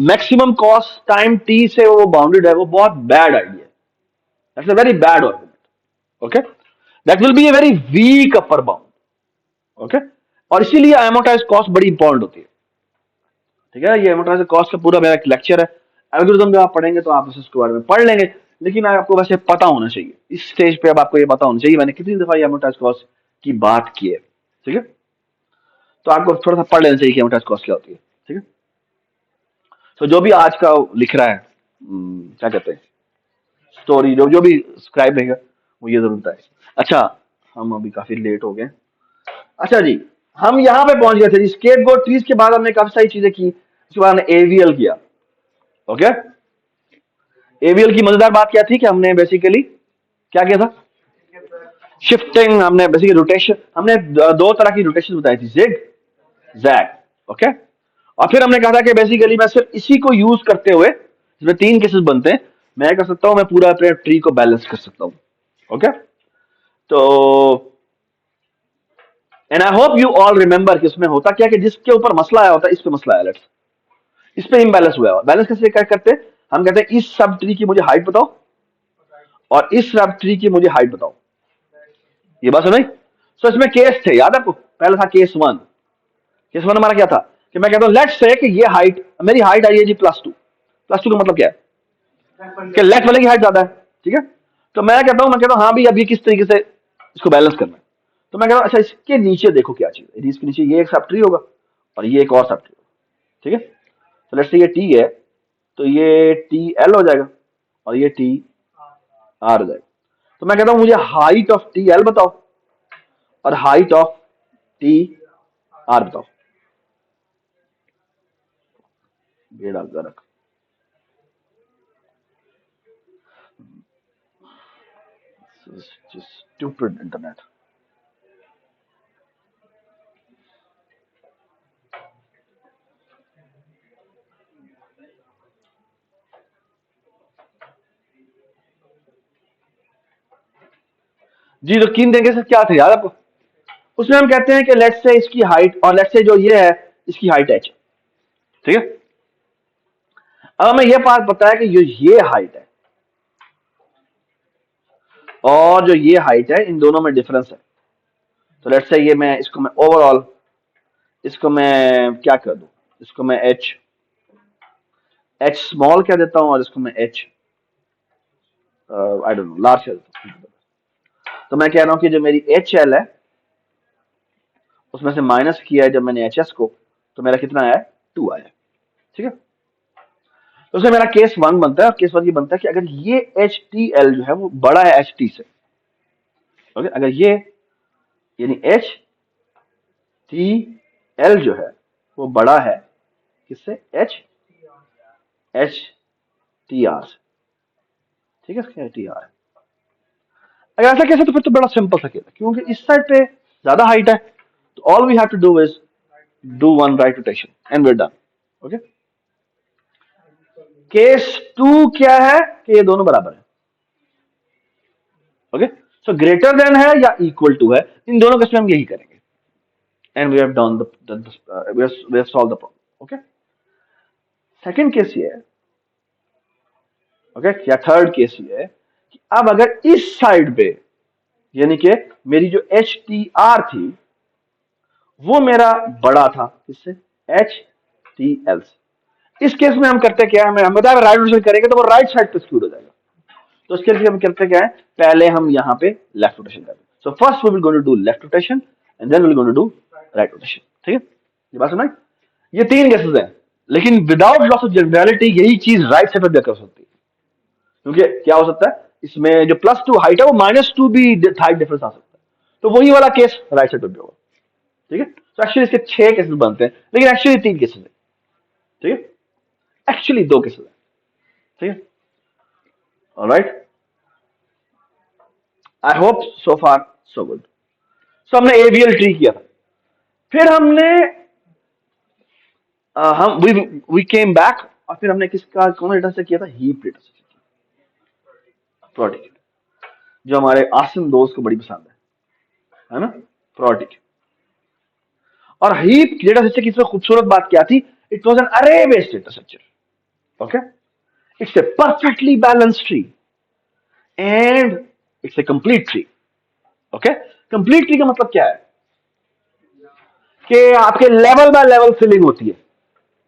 मैक्सिमम कॉस्ट टाइम टी से वो बाउंडेड है, वो बहुत बैड आइडिया है। That's a very bad argument. Okay, that will be a very weak upper bound. Okay, और इसीलिए एमोटाइज कॉस्ट बड़ी इंपॉर्टेंट होती है, ठीक है। ये एमोटाइज कॉस्ट का पूरा मेरा एक लेक्चर है, एल्गोरिथम जब आप पढ़ेंगे तो आप इसके बारे में पढ़ लेंगे, लेकिन आपको वैसे पता होना चाहिए इस स्टेज पे, अब आपको ये पता होना चाहिए मैंने कितनी दफा ये एमोटाइज कॉस्ट की बात की है, ठीक है। तो आपको थोड़ा सा पढ़ लेना चाहिए कि एमोटाइज कॉस्ट क्या होती है, ठीक है। तो जो भी आज का लिख रहा है, क्या कहते हैं, स्टोरी, जो जो भी स्क्राइब रहेगा, वो ये जरूर बताए। अच्छा, हम अभी काफी लेट हो गए। अच्छा जी, हम यहाँ पे पहुंच गए थे जी, स्केपगोट ट्रीज के बाद हमने काफी सारी चीजें की, उसके बाद हमने एवीएल किया। ओके, एवीएल की मजेदार बात क्या थी कि हमने बेसिकली क्या किया था, शिफ्टिंग, हमने बेसिकली रोटेशन, हमने दो तरह की रोटेशन बताई थी, जिग जैग। ओके, और फिर हमने कहा था कि बेसिकली मैं सिर्फ इसी को यूज करते हुए, इसमें तीन केसेस बनते हैं, मैं कर सकता हूं, मैं पूरा अपने ट्री को बैलेंस कर सकता हूं। ओके, तो and I hope you all remember कि उसमें होता क्या कि जिसके ऊपर मसला आया होता है, इस पे मसला आया, लेट्स इस पे इम्बैलेंस हुआ है, बैलेंस कैसे क्या करते हैं, हम कहते हैं इस सब ट्री की मुझे हाइट बताओ और इस सब ट्री की मुझे हाइट बताओ, ये बात सुनाई। सो इसमें केस थे, याद है आपको, पहला था केस वन। केस वन हमारा क्या था कि मैं कहता हूं लेट्स से कि ये हाइट, मेरी हाइट आई है जी +2, +2 का मतलब क्या है कि लेफ्ट वाले की हाइट ज्यादा है, ठीक है। तो मैं कहता हूं हाँ भाई, अब ये किस तरीके से इसको बैलेंस करना है। तो मैं कहता हूं अच्छा इसके नीचे देखो क्या चीज है, इसके नीचे ये एक सब ट्री होगा और ये एक और सब ट्री होगा, ठीक है। तो लेट्स से ये टी है, तो ये टी एल हो जाएगा और ये टी आर हो जाएगा। तो मैं कहता हूं मुझे हाइट ऑफ टी एल बताओ और हाइट ऑफ टी आर बताओ। बेड़ा गर्क। Stupid internet. जी, तो कीन देंगे सर क्या थे यार आपको? उसमें हम कहते हैं कि लेट्स से इसकी हाइट, और लेट्स से जो ये है इसकी हाइट h, ठीक है। अब हमें यह बात पता है कि ये हाइट है और जो ये हाइट है इन दोनों में डिफरेंस है। तो लेट्स से ये मैं इसको मैं ओवरऑल इसको मैं क्या कर दूं, इसको मैं h स्मॉल कह देता हूं और इसको मैं h I don't know large कह देता हूं। तो मैं कह रहा हूं कि जो मेरी एच एल है उसमें से माइनस किया है जब मैंने एच एस को, तो मेरा कितना आया, 2 आया, ठीक है। तो उसमें मेरा केस 1 बनता है, और केस 1 ये बनता है कि अगर ये एच टी एल जो है वो बड़ा है एच टी से, ओके, अगर ये यानी एच टी एल जो है वो बड़ा है किससे, एच टी आर से, ठीक है, टी आर है। अगर ऐसा कैसे, तो फिर तो बड़ा सिंपल सा केस है, क्योंकि इस साइड पे ज्यादा हाइट है, तो all we have to do is do one right rotation and we are done, okay. Case 2 क्या है कि ये दोनों बराबर है, ओके। सो ग्रेटर देन है या इक्वल टू है, इन दोनों केस में हम यही करेंगे, and we have done we have solved the problem, okay. Second case ये है, ओके, या थर्ड केस ये है कि अब अगर इस साइड पे यानी कि मेरी जो एच टी आर थी वो मेरा बड़ा था किससे, एच टी एल से। इस केस में हम करते क्या है, हम बताया राइट रोटेशन करेंगे तो वो राइट साइड पे स्क्यूड हो जाएगा। तो इसके लिए हम करते क्या है, पहले हम यहां पे लेफ्ट रोटेशन करेंगे। So first we will going to do left rotation and then we will going to do right rotation, ठीक है। ये बात सुना, ये 3 केसेस हैं, लेकिन विदाउट लॉस ऑफ जनरलिटी यही चीज राइट साइड पर भी कर सकती है, क्योंकि क्या हो सकता है इसमें जो +2 हाइट है वो -2 भी हाइट डिफरेंस आ सकता है, तो वही वाला केस राइट साइड पर भी होगा, ठीक है। तो एक्चुअली इसके 6 केसेस बनते हैं, लेकिन एक्चुअली 3 केसेस है, ठीक है, एक्चुअली 2 केसेस है, ठीक है। Alright, I hope so far so good. So हमने एवीएल ट्री किया था, फिर हमने हम वी केम बैक, और फिर हमने किसका कौन डेटा से किया था, हीप डेटा से, प्रोटीन, जो हमारे आसिम दोस्त को बड़ी पसंद है ना, प्रोटीन। और हीप डेटा स्ट्रक्चर की इसमें खूबसूरत बात क्या थी, इट वाज एन अरे based data structure, okay. It's a perfectly balanced tree and it's a complete tree, okay. Complete tree का मतलब क्या है कि आपके लेवल बाय लेवल फिलिंग होती है,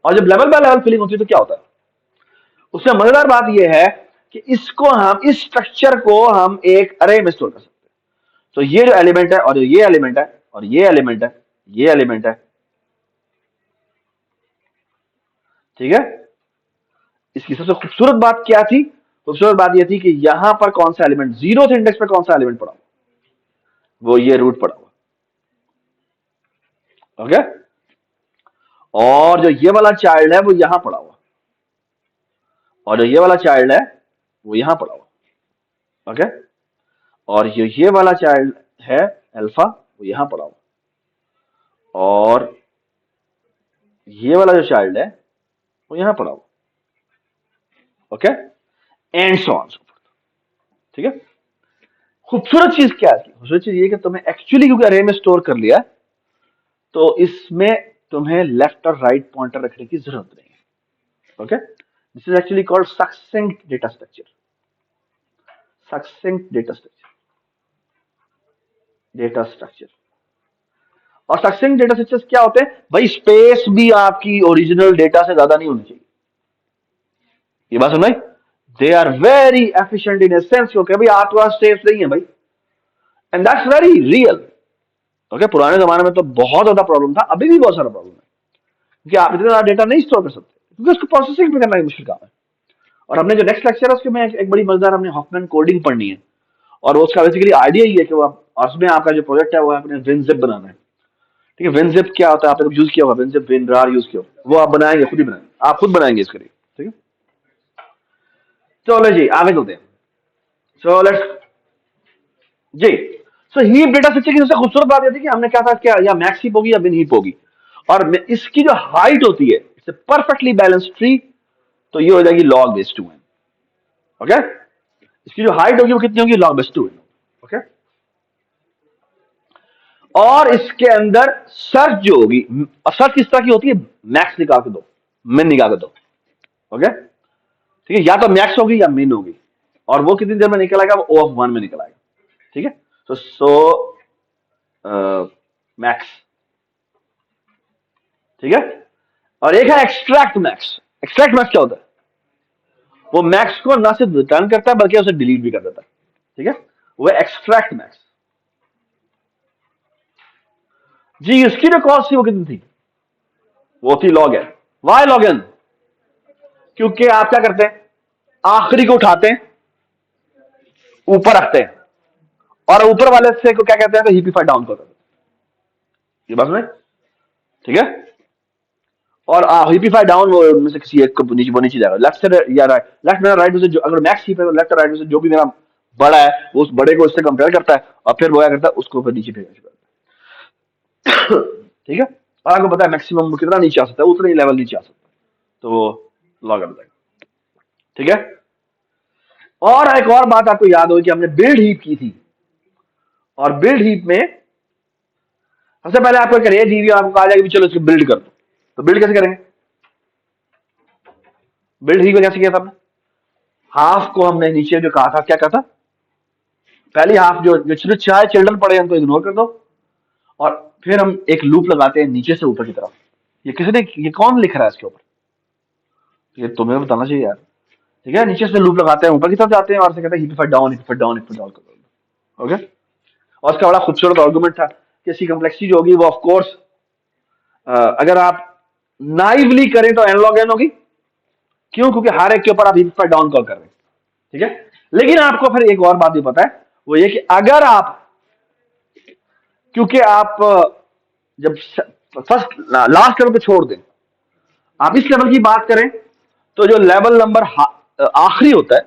और जब लेवल बाय लेवल फिलिंग होती है तो क्या होता है, उसमें मजेदार बात यह है कि इसको हम इस स्ट्रक्चर को हम एक अरे में स्टोर कर सकते हैं। तो ये जो एलिमेंट है और ये एलिमेंट है और ये एलिमेंट है, ये एलिमेंट है, ठीक है। इसकी सबसे खूबसूरत बात क्या थी, खूबसूरत बात यह थी कि यहां पर कौन सा एलिमेंट, 0th इंडेक्स पे कौन सा एलिमेंट पड़ा हुआ, वो ये रूट पड़ा हुआ, ओके। और जो ये वाला चाइल्ड है वो यहां पड़ा हुआ, और जो ये वाला चाइल्ड है वो यहां पड़ा हुआ, ओके। और ये वाला चाइल्ड है अल्फा, वो यहां पड़ा हुआ, और ये वाला जो चाइल्ड है वो यहां पड़ा हुआ, okay, and so on so fourth, ठीक है। खूबसूरत चीज क्या है, खूबसूरत चीज ये कि तुम्हें एक्चुअली क्योंकि अरे में स्टोर कर लिया, तो इसमें तुम्हें लेफ्ट और राइट पॉइंटर रखने की जरूरत नहीं है, okay. This is actually called सक्सेंट data structure, सक्सेंट data structure, data structure. और सक्सेंट डेटा स्ट्रक्चर क्या होते हैं भाई, स्पेस भी आपकी ओरिजिनल डेटा से ज्यादा नहीं होनी चाहिए, ये बात सुन भाई, they are very efficient in a sense, क्योंकि भाई आपके पास स्पेस नहीं है भाई, and that's very real, okay. पुराने जमाने में तो बहुत ज्यादा प्रॉब्लम था, अभी भी बहुत सारा प्रॉब्लम है, क्योंकि आप इतना ज्यादा डेटा नहीं स्टोर कर सकते, क्योंकि उसको प्रोसेसिंग भी करना मुश्किल काम है। और हमने जो नेक्स्ट लेक्चर है उसके में एक बड़ी मजेदार हमने हॉफमैन कोडिंग पढ़नी है, और उसका बेसिकली आइडिया ही है कि वो और उसमें आपका जो प्रोजेक्ट है वो अपने विनजिप बनाना है। ठीक है, विनजिप क्या होता है, आपने यूज किया होगा विनजिप, विनरार यूज किया होगा, वो आप बनाएंगे, खुद ही बनाएंगे, आप खुद बनाएंगे इसके लिए। ठीक है, चलो जी आगे चलते हैं। So let's see. So heap data structure की सबसे खूबसूरत बात यह थी कि हमने क्या था, क्या या मैक्स हीप होगी या बिन हीप होगी, और इसकी जो हाइट होती है इट्स परफेक्टली बैलेंस्ड ट्री, तो ये हो जाएगी लॉग बेस 2n। ओके, इसकी जो हाइट होगी वो कितनी होगी, लॉग बेस 2n। ओके, और इसके अंदर सर्च जो होगी, सर्च किस तरह की होती है, मैक्स निकाल के दो, मिन निकाल के दो। ओके, ठीक है, या तो मैक्स होगी या मिन होगी, और वो कितनी देर में निकल आएगा, वो O of 1 में निकल आएगा। ठीक है, तो मैक्स, ठीक है, और एक है एक्सट्रैक्ट मैक्स। एक्सट्रैक्ट मैक्स क्या होता है, वो मैक्स को ना सिर्फ रिटर्न करता है बल्कि उसे डिलीट भी कर देता है। ठीक है, वो एक्सट्रैक्ट मैक्स। जी, इसकी जो कॉस्ट थी वो कितनी थी, वो थी log n. Why log n, क्योंकि आप क्या करते हैं, आखिरी को उठाते हैं, ऊपर रखते हैं, और ऊपर वाले से को क्या कहते हैं, तो हीपिफाई डाउन करते हैं। ये बात में, ठीक है, और हीपिफाई डाउन वो उनमें से किसी एक को नीचे, वो नीचे जाएगा, लेफ्ट से या राइट, लेफ्ट में राइट में से जो, अगर मैक्स हीप है तो लेफ्ट और राइट में से जो भी मेरा बड़ा है वो उस बड़े को उससे कंपेयर करता है, और फिर वो क्या करता है, उसको फिर नीचे फेंकना शुरू करता है। ठीक है, और आपको पता है मैक्सिमम कितना नीचे आ सकता है, उतना ही लेवल नीचे आ सकता है, तो वो लॉग इन जाएगा। ठीक है, और एक और बात आपको याद होगी कि हमने बिल्ड हीप की थी, और बिल्ड हीप में सबसे पहले आपको एक अरे दी हुई, आपको कहा जाएगा कि चलो इसको बिल्ड कर दो, तो बिल्ड कैसे करेंगे, बिल्ड हीप में कैसे किया था हमने, हाफ को हमने नीचे जो कहा था, क्या कहा था, पहली हाफ जो जो चाहे चिल्ड्रन पड़े हैं उनको इग्नोर कर दो, और फिर हम एक लूप लगाते हैं नीचे से ऊपर की तरफ। ये किसी ने, ये कौन लिख रहा है इसके ऊपर, ये तुम्हें बताना चाहिए यार। ठीक है, नीचे से लूप लगाते हैं, ऊपर की तरफ जाते हैं, और से कहते हैं hit down, hit down, hit down कर दो। ओके, और उसका बड़ा खूबसूरत आर्गुमेंट था कि इसकी कम्प्लेक्सिटी जो होगी वो ऑफ कोर्स अगर आप नाइवली करें तो एन लॉग एन होगी, क्यों, क्योंकि हर एक के ऊपर आप हिट डाउन कॉल कर रहे हैं। ठीक है, लेकिन आपको फिर एक और बात भी पता है, वो ये कि अगर आप, क्योंकि आप जब फर्स्ट लास्ट लेवल पे छोड़ दें, आप इस लेवल की बात करें, तो जो लेवल नंबर आखिरी होता है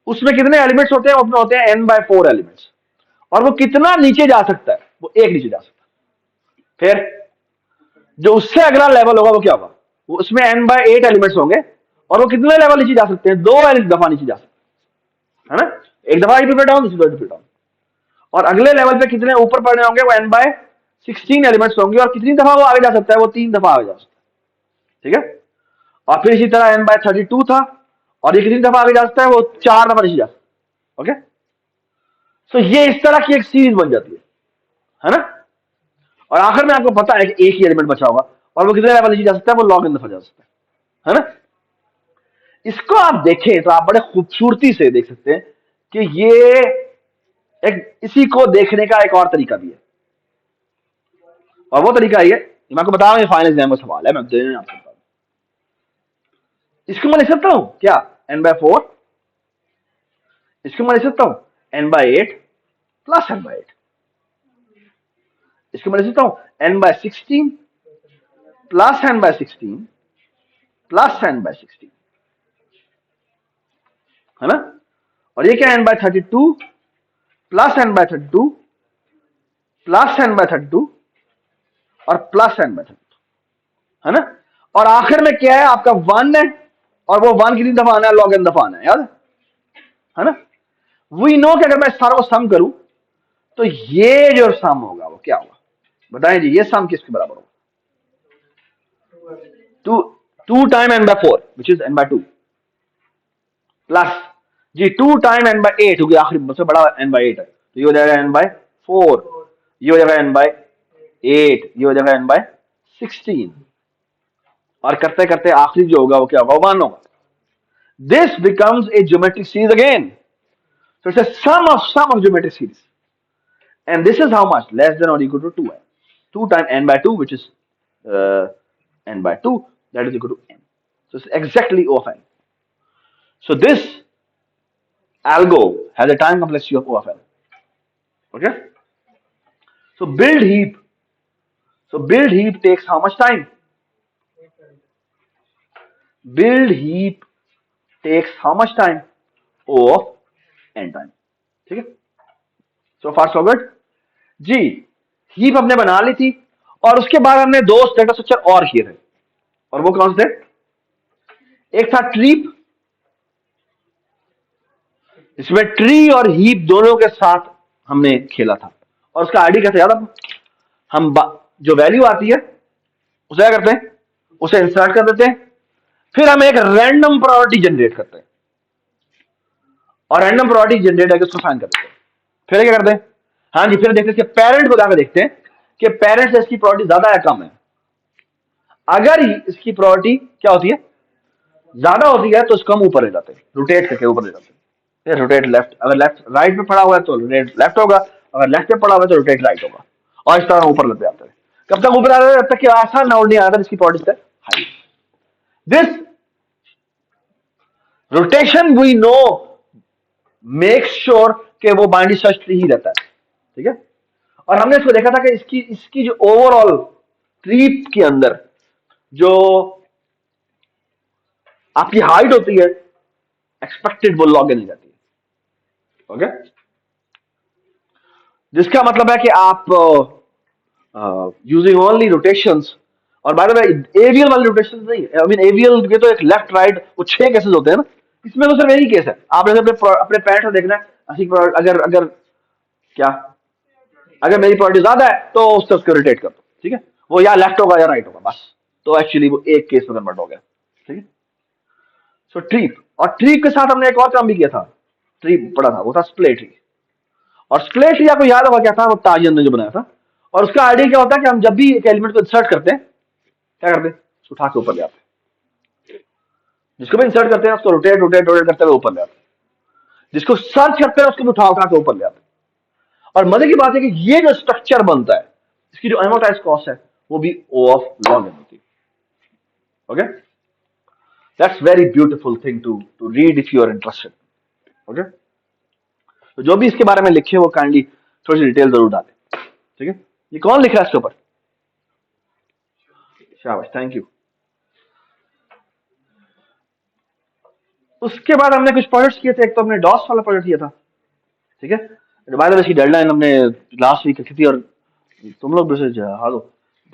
उसमें कितने एलिमेंट्स होते हैं, उसमें होते हैं n/4 एलिमेंट्स, और वो कितना नीचे जा सकता है, वो एक नीचे जा सकता है। फिर जो उससे अगला लेवल होगा वो क्या होगा, वो उसमें n/8 एलिमेंट्स होंगे, और वो कितने लेवल नीचे जा सकते हैं, 2 दफा नीचे जा सकते हैं, है ना, एक दफा रिपीट डाउन, दूसरी दफा रिपीट डाउन, और अगले लेवल पे कितने ऊपर पड़ने होंगे, वो n/16 एलिमेंट्स होंगे, और कितनी दफा वो आगे जा सकता है, वो 3 दफा आगे जा सकता है। ठीक है, और फिर इसी तरह n/32 था, और ये कितनी दफा आगे जा सकता है, वो 4 दफा नीचे जा सकता है। ओके, सो ये इस तरह की एक सीरीज बन जाती है ना, और आखिर में आपको पता है कि एक ही एलिमेंट बचा होगा, और वो कितने लेवल नीचे जा सकता है, वो लॉग इन दफा जा सकता है ना। इसको आप देखें तो आप बड़े खूबसूरती से देख सकते हैं कि ये एक, इसी को देखने का एक और तरीका भी है, और वो तरीका ये मैं आपको बता रहा हूं, ये फाइनल एग्जाम का सवाल है, मैं देने आपको बता, इसको मैं लिख सकता हूं क्या, n/4, इसको मैं लिख सकता हूं n/8 प्लस n/8, इसको मैं लिख सकता हूं n/16 plus n/16 plus n/16, है ना, और ये क्या n/32 plus n/32 plus n/32 और प्लस n/32, है ना, और आखिर में क्या है, आपका 1 है, और वो 1 कितनी दफा आना है, लॉग एन दफा आना है, याद है ना। वी नो कि अगर मैं सारा को सम करूं तो ये जो सम होगा वो क्या होगा, बताएं जी, ये सम किसके बराबर होगा, 2 time n/4 which is n/2 plus जी 2 टाइम n/8, क्योंकि आखिरी सबसे बड़ा n/8 है, तो ये हो जाएगा n/4, ये हो जाएगा n/8, ये हो जाएगा n/16, और करते करते आखिरी जो होगा वो क्या होगा, 1 होगा। This becomes a geometric series again, so it's a sum of geometric series, and this is how much, less than or equal to 2n, 2 times n/2 which is uh, n/2, that is equal to n, so it's exactly O of n. So this algo has a time complexity of O of n. Okay, so build heap So build heap takes how much time? Build heap takes how much time? O of n time. ठीक है? So far so good. जी, heap हमने बना ली थी और उसके बाद हमने दो डेटा स्ट्रक्चर और किए थे, और वो कौन से थे? एक था ट्रीप, इसमें ट्री और हीप दोनों के साथ हमने खेला था, और उसका आईडी कैसे याद आपको? हम जो वैल्यू आती है उसे क्या करते हैं? उसे इंसर्ट कर देते हैं, फिर हम एक रैंडम प्रोबेबिलिटी जनरेट करते हैं, और रैंडम प्रोबेबिलिटी जनरेट करके उसको फाइंड कर देते हैं। फिर क्या करते हैं? हाँ जी, फिर देखते हैं कि पेरेंट को जाकर देखते हैं कि पेरेंट से इसकी प्रोबेबिलिटी ज्यादा है कम है। अगर इसकी प्रोबेबिलिटी क्या होती है? ज्यादा होती है तो इसको हम ऊपर ले जाते हैं, रोटेट करके ऊपर ले जाते हैं। रोटेट लेफ्ट, अगर लेफ्ट राइट पे पड़ा हुआ है तो रोटेट लेफ्ट होगा, अगर लेफ्ट पे पड़ा हुआ है तो रोटेट राइट होगा, और इस तरह ऊपर लेते जाते हैं। कब तक ऊपर आ रहा है? जब तक कि आसान नाउन नहीं आता इसकी probability high. This rotation we know make sure कि वो बाइनरी सर्च ट्री ही रहता है। ठीक है, और हमने इसको देखा था कि इसकी जो ओवरऑल ट्री के अंदर जो आपकी हाइट होती है एक्सपेक्टेड वो लॉग इन जाती है। ओके, जिसका मतलब है कि आप यूजिंग ओनली रोटेशंस, और बाय द वे एवीएल वाली रोटेशंस नहीं, आई मीन एवीएल के तो एक लेफ्ट राइट वो 6 केसेस होते हैं ना, इसमें तो सिर्फ एक ही केस है। आपने अपने पैरेंट को देखना है, अगर अगर क्या अगर मेरी प्रॉपर्टी ज्यादा है तो उसको रोटेट कर दो। ठीक है, वो या लेफ्ट होगा या राइट होगा बस, तो एक्चुअली वो एक केस में कन्वर्ट हो गया। ठीक है, सो ट्रीप, और ट्रीप के साथ हमने एक और काम भी किया था, ट्रीप पढ़ा था, वो था स्प्ले ट्री। और स्प्ले ट्री आपको याद होगा क्या था? वो ताजियन ने जो बनाया था, और उसका आइडिया क्या होता है कि हम जब भी एक एलिमेंट को इंसर्ट करते हैं क्या करते हैं? उसको उठा के ऊपर ले आते हैं, जिसको भी इंसर्ट करते हैं उसको रोटेट रोटेट रोटेट करते हुए ऊपर ले आते हैं, जिसको सर्च करते हैं उसको उठा उठा के ऊपर ले आते हैं। और मजे की बात है कि ये जो स्ट्रक्चर बनता है, इसकी जो एमोटाइज कॉस्ट है वो भी O of log n होती है। Okay, that's very beautiful thing to read if you are interested. Okay, तो जो भी इसके बारे में लिखे वो काइंडली थोड़ी सी डिटेल जरूर डालें। ठीक है, ये कौन लिखा है इसके ऊपर? शाबाश, थैंक यू। उसके बाद हमने कुछ प्रोजेक्ट्स किए थे, एक तो हमने डॉस वाला प्रोजेक्ट किया था। ठीक है, बाय द वे इसकी डेडलाइन हमने लास्ट वीक रखी थी, और तुम लोग मैसेज हाँ दो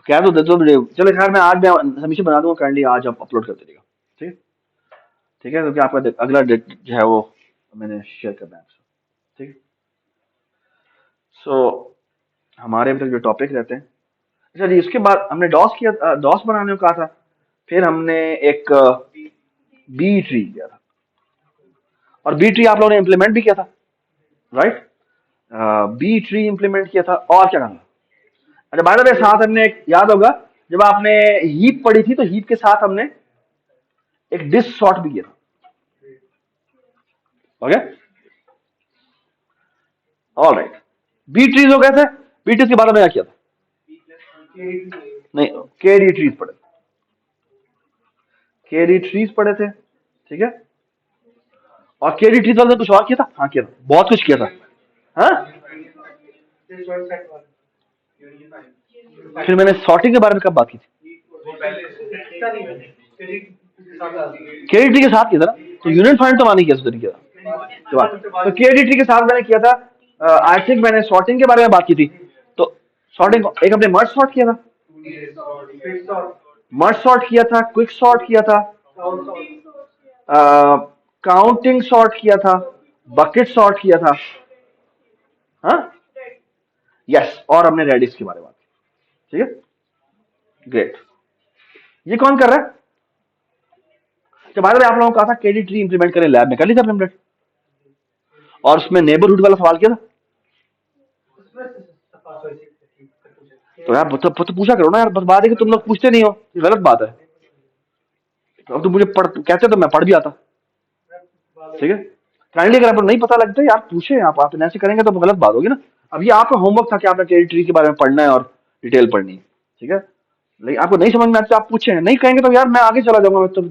क्या तो दे दो। चलो खैर मैं आज सबमिशन बना दूंगा, काइंडली आज आप अपलोड कर दीजिएगा। ठीक है, ठीक है, क्योंकि आपका अगला डेट जो है वो मैंने शेयर करना है आपसे। ठीक है, सो हमारे अभी तक जो टॉपिक रहते हैं, अच्छा जी, उसके बाद हमने डॉस बनाने को कहा था, फिर हमने एक बी ट्री किया था, और बी ट्री आप लोगों ने इम्प्लीमेंट भी किया था, राइट? बी ट्री इम्प्लीमेंट किया था, और क्या करना? अच्छा बाय द वे साथ हमने एक याद होगा जब आपने हीप पढ़ी थी तो हीप के साथ हमने एक डिस सॉर्ट भी किया था। ओके, ऑलराइट, बी ट्रीज हो गए थे। बी ट्रीज के बाद में क्या किया था? नहीं, केडी ट्रीज पढ़े, केडी ट्रीज पढ़े थे। ठीक है, और केडी ट्रीज वाले ने कुछ और किया था? हाँ किया था, बहुत कुछ किया था। हाँ, फिर मैंने सॉर्टिंग के बारे में कब बात की थी? केडी ट्री के साथ किया था ना, तो यूनियन फाइंड तो मैंने किया उस तरीके का। तो केडी ट्री के साथ मैंने किया था, आई थिंक मैंने सॉर्टिंग के बारे में बात की थी। तो सॉर्टिंग एक हमने मर्ज सॉर्ट किया था, मर्ज सॉर्ट किया था, क्विक सॉर्ट किया था, काउंटिंग सॉर्ट किया था, बकेट सॉर्ट किया था। हाँ यस, और हमने रेडिस के बारे में बात की। ठीक है, ग्रेट। ये कौन कर रहा है? तो बाद में आप लोगों को कहा था केडी ट्री इंप्लीमेंट करें, लैब में कर लिया था इंप्लीमेंट, और उसमें नेबरहुड वाला सवाल किया था। तो यार तो पूछा करो ना यार, बस बात है कि तुम लोग पूछते नहीं हो, ये गलत बात है। तो अब तुम मुझे कहते तो मैं पढ़ भी आता। ठीक है, काइंडली अगर आपको नहीं पता लगता यार पूछे, आप ऐसे करेंगे तो गलत बात होगी ना। अब ये आपका होमवर्क था कि आपने केडी ट्री के बारे में पढ़ना है और डिटेल पढ़नी है। ठीक है, लेकिन आपको नहीं समझ में आता आप पूछे, नहीं कहेंगे तो यार मैं आगे चला जाऊंगा, मैं तो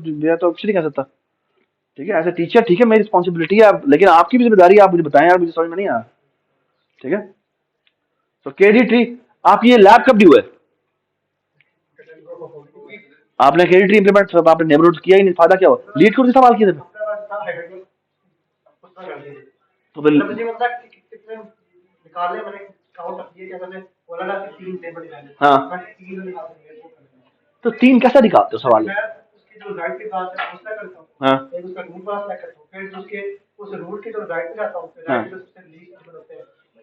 कुछ नहीं कह सकता। ठीक है, एज ए टीचर ठीक है मेरी रिस्पॉन्सिबिलिटी है, लेकिन आपकी भी जिम्मेदारी है, आप मुझे बताएं यार, मुझे समझ में नहीं आया। ठीक है, तो केडी ट्री आप ये लैब कब ड्यू है? आपने क्रेडिट ट्री इंप्लीमेंट, आपने नेबरहुड किया ही नहीं, फायदा क्या हुआ? लीड कोड सवाल किए थे तो फिर हाँ, तो 3 कैसा दिखाते हो सवाल? हाँ हाँ,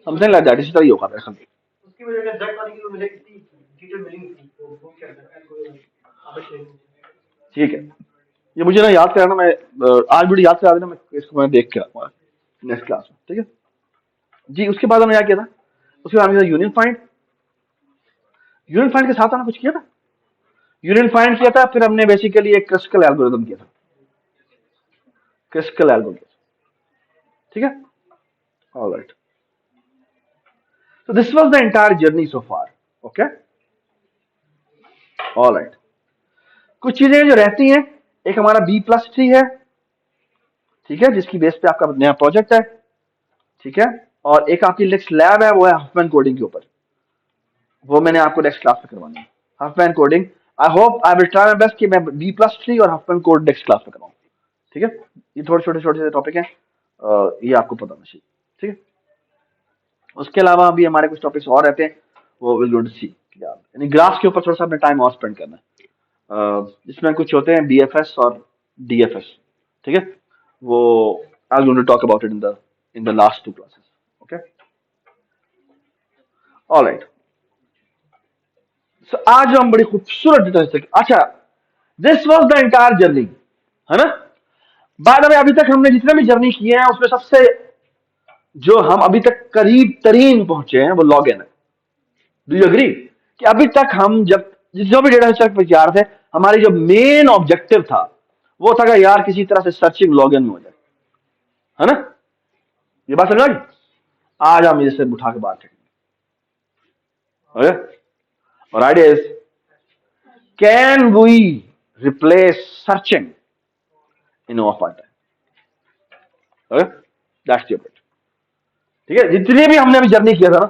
समथिंग लाइक दैट, इसी तरह ही होगा मेरे ख्याल से। ठीक है, ये मुझे ना याद कराना, मैं आज वीडियो याद करा देना, मैं इसको मैं देख के आऊंगा नेक्स्ट क्लास में, ठीक है जी। उसके बाद हमने क्या किया था? उसके बाद हमने यूनियन फाइंड, यूनियन फाइंड के साथ हमने कुछ किया था, यूनियन फाइंड किया था, फिर हमने बेसिकली एक क्रिस्कल एल्गोरिथम किया था, क्रिस्कल एल्गोरिथम, ठीक है, alright. So this was the entire journey so far, okay, alright. कुछ चीजें जो रहती हैं, एक हमारा B+3 है, ठीक है, जिसकी बेस पे आपका नया प्रोजेक्ट है, ठीक है, और एक आपकी नेक्स्ट लैब है, वो है हफमैन कोडिंग के ऊपर, वो मैंने आपको नेक्स्ट क्लास में करवानी है, Huffman coding. I hope I will try my best कि मैं B+3 और हफमैन कोड नेक्स्ट क्लास में कराऊं, ठीक है। ये थोड़े छोटे छोटे से टॉपिक हैं, ये आपको पता होना चाहिए, ठीक है। उसके अलावा अभी हमारे कुछ टॉपिक्स और रहते हैं, वो विल गोइंग टू सी, यानी ग्राफ के ऊपर थोड़ा सा अपने टाइम और स्पेंड करना है, जिसमें कुछ होते हैं BFS और DFS, ठीक है, वो I will talk about it in the last 2 classes, okay, alright. So आज हम बड़ी खूबसूरत डिटेल्स तक, अच्छा, this was the entire journey, है ना। बाद में अभी तक हमने जितने भी जर्नी किए हैं, उसमें सबसे जो हम अभी तक करीब तरीन पहुंचे हैं, वो लॉग इन है। डू यू एग्री कि अभी तक हम जब जो भी डेटा स्ट्रक्चर पर जा रहे थे, हमारी जो मेन ऑब्जेक्टिव था, वो था कि यार किसी तरह से सर्चिंग लॉग इन में हो जाए, है ना। ये बात समझ, आज हम इसे उठा के बात करेंगे, ओके। और idea is, can we replace searching in our part time, okay, that's the point, ठीक है। जितनी भी हमने अभी जर्नी किया था ना,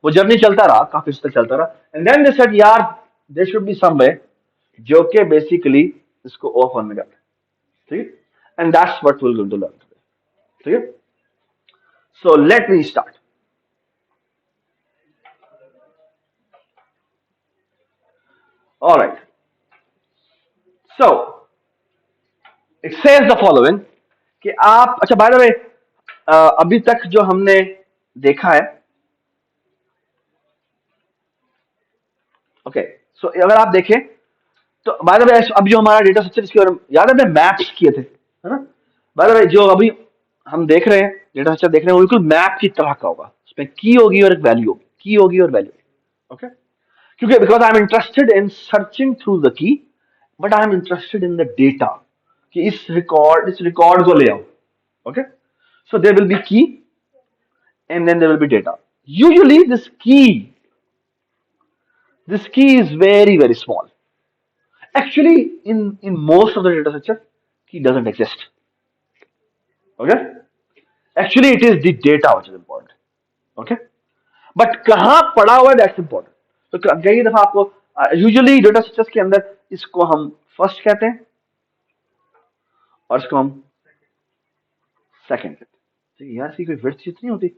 वो जर्नी चलता रहा, काफी तक चलता रहा, एंड देन दे सेड यार there should be some way जो कि बेसिकली इसको ऑफ होने का, ठीक है, and that's what we will going to learn today, ठीक है। So let me start, all right. So it says the following कि आप, अच्छा बाय द वे, अभी तक जो हमने देखा है, ओके, सो अगर आप देखें तो बाय द वे, अब जो हमारा डेटा स्ट्रक्चर, इसके बारे में याद है हमने मैप्स किए थे, है ना। बाय द वे, जो अभी हम देख रहे हैं, डेटा स्ट्रक्चर देख रहे हैं, वो बिल्कुल मैप की तरह का होगा, उसमें की होगी और एक वैल्यू होगी, की होगी और वैल्यू, ओके। क्योंकि because I am interested in searching through the key, but I am interested in the data, कि इस रिकॉर्ड को ले आओ, okay. So there will be key and then there will be data. Usually this key is very, very small. Actually, in most of the data structure, key doesn't exist. Okay? Actually, it is the data which is important. Okay? But कहाँ पड़ा हुआ है, that's important. तो कई दफा आपको usually data structures के अंदर इसको हम फर्स्ट कहते हैं और इसको हम सेकंड कहते हैं। तो यार इसकी कोई विड्थ जितनी होती,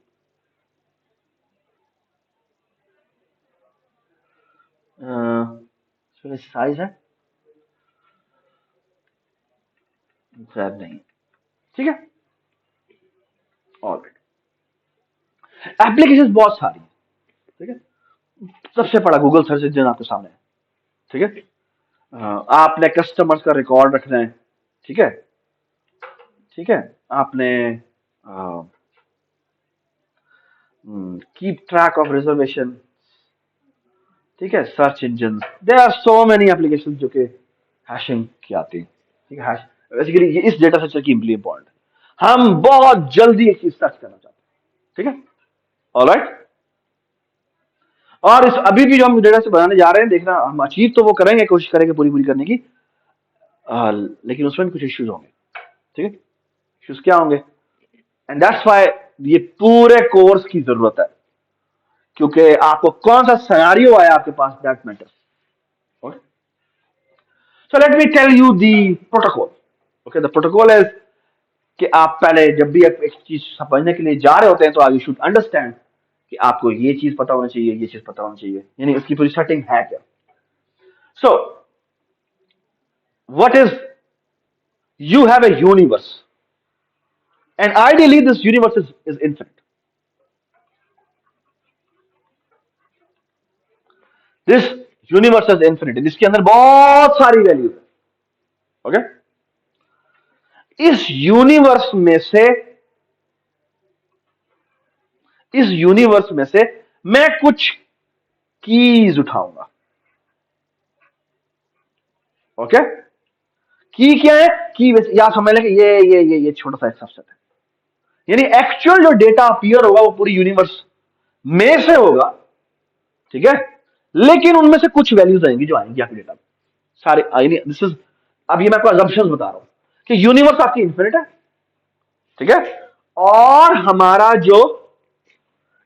साइज है शायद नहीं, ठीक है, ऑलराइट। एप्लीकेशन बहुत सारी है, ठीक है, सबसे बड़ा गूगल सर्च इंजन आपके सामने है, ठीक है। आपने कस्टमर्स का रिकॉर्ड रखना है, ठीक है, ठीक है, आपने कीप ट्रैक ऑफ रिजर्वेशन, ठीक है, search engine, there are so many application जो कि हैशिंग की आती है, ठीक है, बेसिकली ये इस डेटा स्ट्रक्चर की इंपॉर्टेंट है, हम बहुत जल्दी एक चीज सर्च करना चाहते हैं, ठीक है, ऑलराइट। और इस अभी भी जो हम डेटा से बनाने जा रहे हैं, देखना हम अचीव तो वो करेंगे, कोशिश करेंगे पूरी पूरी करने की, लेकिन उसमें कुछ इश्यूज होंगे, ठीक है, इश्यूज क्या होंगे, एंड दैट्स व्हाई ये पूरे कोर्स की जरूरत है, क्योंकि आपको कौन सा सिनेरियो आया आपके पास, that matters, so let me tell you the protocol. Okay, the protocol is कि आप पहले जब भी आप एक चीज समझने के लिए जा रहे होते हैं तो यू शुड अंडरस्टैंड कि आपको ये चीज पता होना चाहिए, ये चीज पता होना चाहिए, यानी उसकी पूरी सेटिंग है क्या. So what is, you have a universe, and ideally this universe is infinite. This universe is infinite. इसके अंदर बहुत सारी वैल्यूज है. ओके, इस यूनिवर्स में से मैं कुछ कीज उठाऊंगा. ओके, की क्या है? की या समझ लें कि ये छोटा सा एक सबसेट है. यानी एक्चुअल जो डेटा अपीयर होगा वो पूरी यूनिवर्स में से होगा. ठीक है, लेकिन उनमें से कुछ वैल्यूज आएंगी जो आएंगी आपके डेटा में सारे. दिस इज, अब ये मैं आपको अजम्पशंस बता रहा हूं कि यूनिवर्स आपकी इन्फिनिट है. ठीक है, और हमारा जो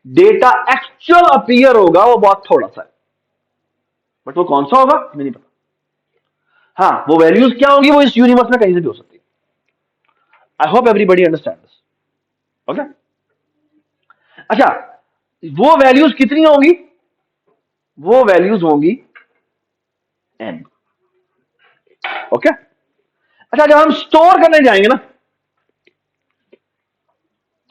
डेटा एक्चुअल अपीयर होगा वो बहुत थोड़ा सा है. बट वो कौन सा होगा हमें नहीं पता. हाँ, वो वैल्यूज क्या होंगी वो इस यूनिवर्स में कहीं से भी हो सकती है. आई hope everybody understand this. Okay, अच्छा, वो वैल्यूज कितनी होंगी? वो वैल्यूज होंगी n. ओके, अच्छा, जब हम स्टोर करने जाएंगे ना,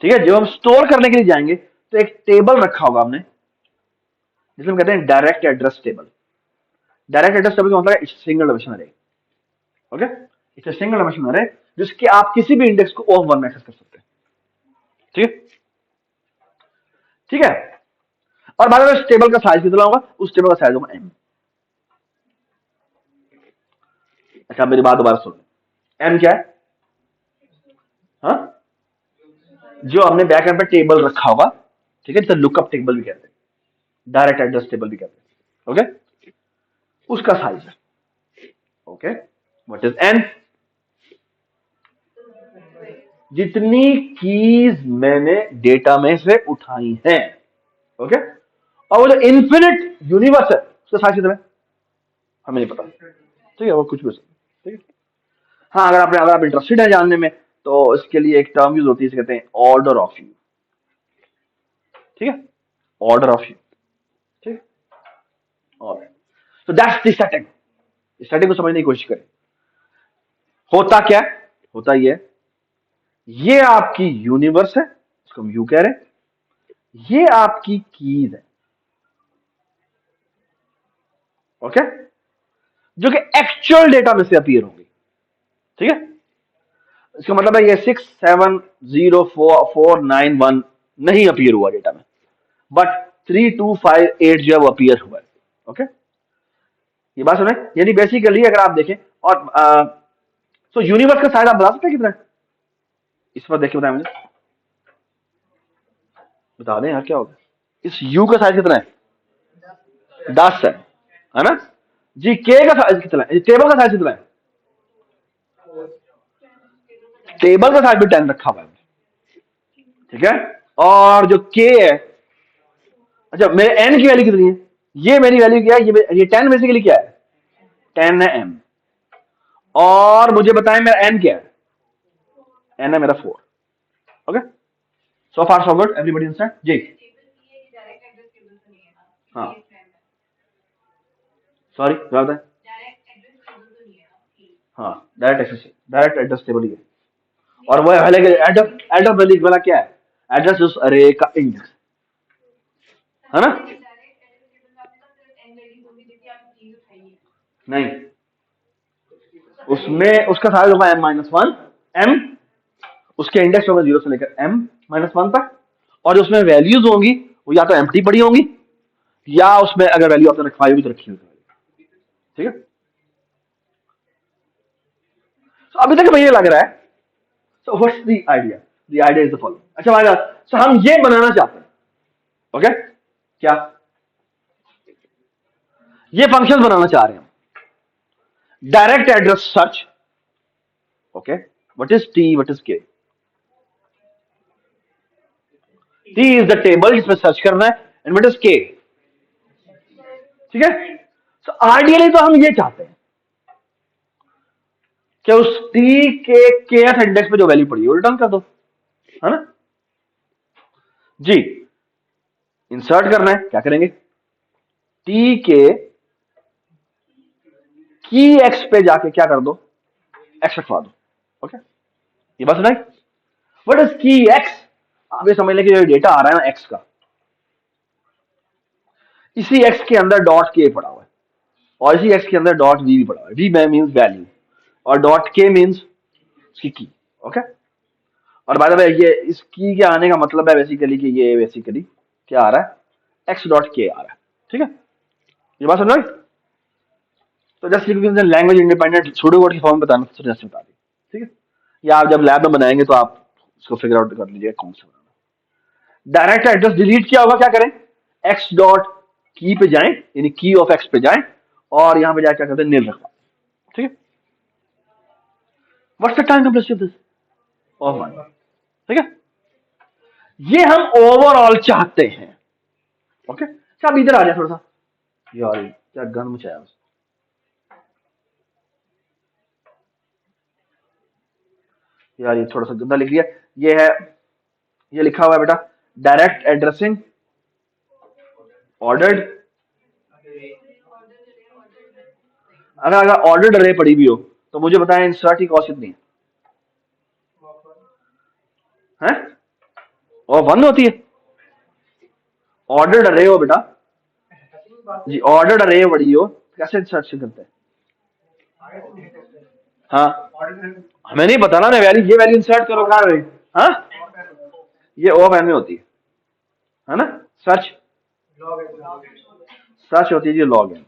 ठीक है, जब हम स्टोर करने के लिए जाएंगे तो एक टेबल रखा होगा हमने जिसे हम कहते हैं direct address table. Direct address table का मतलब है इट्स सिंगल डायमेंशन अरे. ओके, इट्स सिंगल डायमेंशन अरे जिसके आप किसी भी इंडेक्स को ऑफ वन में एक्सेस कर सकते हैं. ठीक, ठीक है. और बाद में इस टेबल का साइज कितना होगा? उस टेबल का साइज होगा m. अच्छा, मेरी बात दोबारा सुन. m क्या है? हाँ, जो हमने बैकएंड पे टेबल रखा होगा. ठीक है, जिसे लुकअप टेबल भी कहते हैं, डायरेक्ट एड्रेस टेबल भी कहते हैं. ओके, उसका साइज है. Okay, what is n? जितनी कीज मैंने डेटा में से उठाई हैं. ओके, और वो जो इन्फिनिट यूनिवर्स है उसका साइज कितना है हमें नहीं पता. ठीक है, वो कुछ भी हो सकता है. ठीक है, हाँ, अगर आप इंटरेस्टेड है जानने में तो इसके लिए एक टर्म यूज होती है, इसे कहते हैं ऑर्डर ऑफ यू. ठीक है, ऑर्डर ऑफ यू. ठीक, और तो दैट्स द सेटिंग. इस सेटिंग को समझने की कोशिश करें. होता क्या है? होता ये आपकी यूनिवर्स है, इसको हम यू कह रहे हैं. ये आपकी कीज है. ओके, जो कि एक्चुअल डेटा में से अपीयर होंगी. ठीक है, इसका मतलब है ये 6704491 नहीं अपीयर हुआ डेटा में, बट 3258 जो है वो अपीयर हुआ है. ओके, ये बात सुने. यानी बेसिकली अगर आप देखें, और तो यूनिवर्स का साइज आप बता सकते हैं कितना है? इस पर देखिए, बताएं मुझे, बता दें यार क्या होगा. इस यू का साइज कितना है? 10 है ना जी. के का साइज कितना है? टेबल का साइज कितना है? टेबल का साइज भी 10 रखा हुआ है. ठीक है, और जो के है, अच्छा, मेरे एन की वैल्यू कितनी है? ये मेरी वैल्यू क्या है? ये 10 बेसिकली क्या है? 10 है m. और मुझे बताएं मेरा n क्या है? n है मेरा 4. ओके, सो far so good. Everybody understand जी? हाँ, सॉरी, जवाब है. हाँ, डायरेक्ट एड्रेस टेबल ही है. और वो एड्रेस वैल्यू वाला क्या है? एड्रेस उस अरे का इंडेक्स है ना. नहीं, उसमें उसका साइज होगा m-1. m उसके इंडेक्स होगा 0 से लेकर m-1 तक. और उसमें वैल्यूज होंगी वो या तो एम्प्टी पड़ी होंगी या उसमें अगर वैल्यू आपने रखवाई होगी तो रखी होगी. ठीक है, तो अभी तक मुझे लग रहा है. So what's the idea? The idea is the following. अच्छा भाई, सो हम ये बनाना चाहते हैं. ओके, क्या ये फंक्शन बनाना चाह रहे हैं? Direct address search. Okay, what is T, what is के? टी इज द टेबल जिसमें सर्च करना है, एंड व्हाट इज के? ठीक है, सो आइडियली तो हम ये चाहते हैं. कि उस टी के केएफ इंडेक्स पे जो वैल्यू पड़ी है वो रिटर्न कर दो, है ना जी। इंसर्ट करना है, क्या करेंगे, टी के की एक्स पे जाके क्या कर दो, एक्स रखवा दो। ओके, ये बात सुनाई। व्हाट इज की एक्स, आप ये समझ लें कि जो डेटा आ रहा है ना एक्स का, इसी एक्स के अंदर डॉट के पड़ा हुआ है और इसी एक्स के अंदर डॉट वी भी पड़ा हुआ है। वी मीन्स वैल्यू और डॉट के मीन्स उसकी की। ओके, और बाय द वे ये इस की के आने का मतलब है बेसिकली कि ये बेसिकली क्या आ रहा है, एक्स डॉट के आ रहा है। ठीक है, ये बात समझ। तो just language independent pseudo code की फॉर्म बताना तो जैसे बता दी। ठीक है, या आप जब लैब में बनाएंगे तो आप उसको फिगर आउट कर लीजिए कौन सा बनाना। डायरेक्ट एड्रेस डिलीट किया होगा, क्या करें, एक्स डॉट की पे जाएं, यानी की ऑफ एक्स पे जाएं और यहां पे जाकर क्या करते हैं, नील रखवा। ठीक है, what's the time complexity of this, of 1। ठीक है, ये हम ओवरऑल चाहते हैं। ओके, अच्छा अब इधर आ जाए थोड़ा सा, यार क्या गन मचाया उसने। यार ये थोड़ा सा गंदा लिख लिया। ये है, ये लिखा हुआ है बेटा, डायरेक्ट एड्रेसिंग ऑर्डर्ड। अगर अगर ऑर्डर्ड अरे पड़ी भी हो तो मुझे बताएं इंसर्ट की कॉस्ट कितनी है, और 1 होती है। ऑर्डर्ड अरे हो बेटा जी, ऑर्डर्ड अरे पड़ी हो कैसे इंसर्ट करते हैं। हाँ, हमें नहीं पता ना, वैल्यू ये वैल्यू इंसर्ट करो कहाँ रहे। हाँ, ये ओ में होती है ना, सर्च, सर्च होती है जी लॉग इन।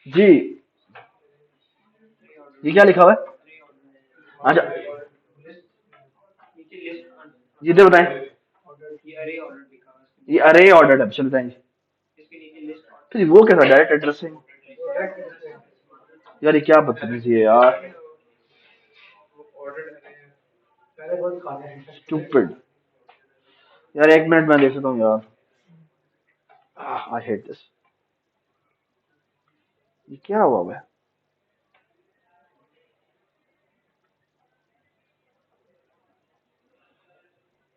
जी, ये क्या लिखा हुआ है, अच्छा जी इधर बताएं, ये अरे ऑर्डर है, चलो बताएं तो जी वो कैसा डायरेक्ट एड्रेसिंग। यार ये क्या बदतमीजी है यार, स्टूपिड। यार एक मिनट मैं देख सकता हूँ यार, आई हेट दिस, ये क्या हुआ है।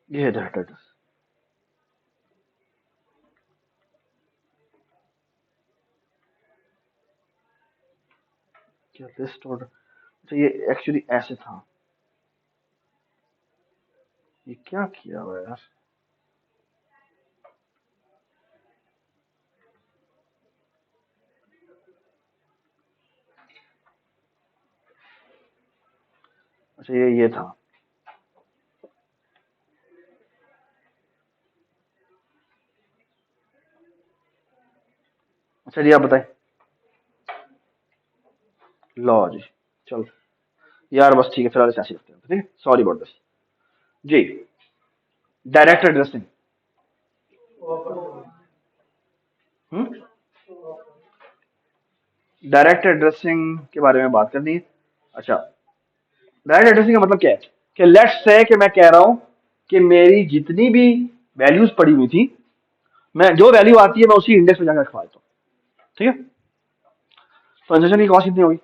ये डायरेक्ट एड्रेस, क्या लिस्ट ऑर्डर, अच्छा ये एक्चुअली ऐसे था, ये क्या किया हुआ है यार। अच्छा ये था, अच्छा जी आप बताएं, लो जी, चलो यार बस ठीक है, फिलहाल ऐसे रखते हैं, ठीक है, सॉरी अबाउट दिस जी। डायरेक्ट एड्रेसिंग, डायरेक्ट एड्रेसिंग के बारे में बात करनी है। अच्छा, डायरेक्ट एड्रेसिंग का मतलब क्या है कि लेट्स से कि मैं कह रहा हूं कि मेरी जितनी भी वैल्यूज पड़ी हुई थी, मैं जो वैल्यू आती है मैं उसी इंडेक्स में जाकर रखवा देता हूँ। ठीक है, ट्रांजेक्शन की कॉस्ट कितनी होगी,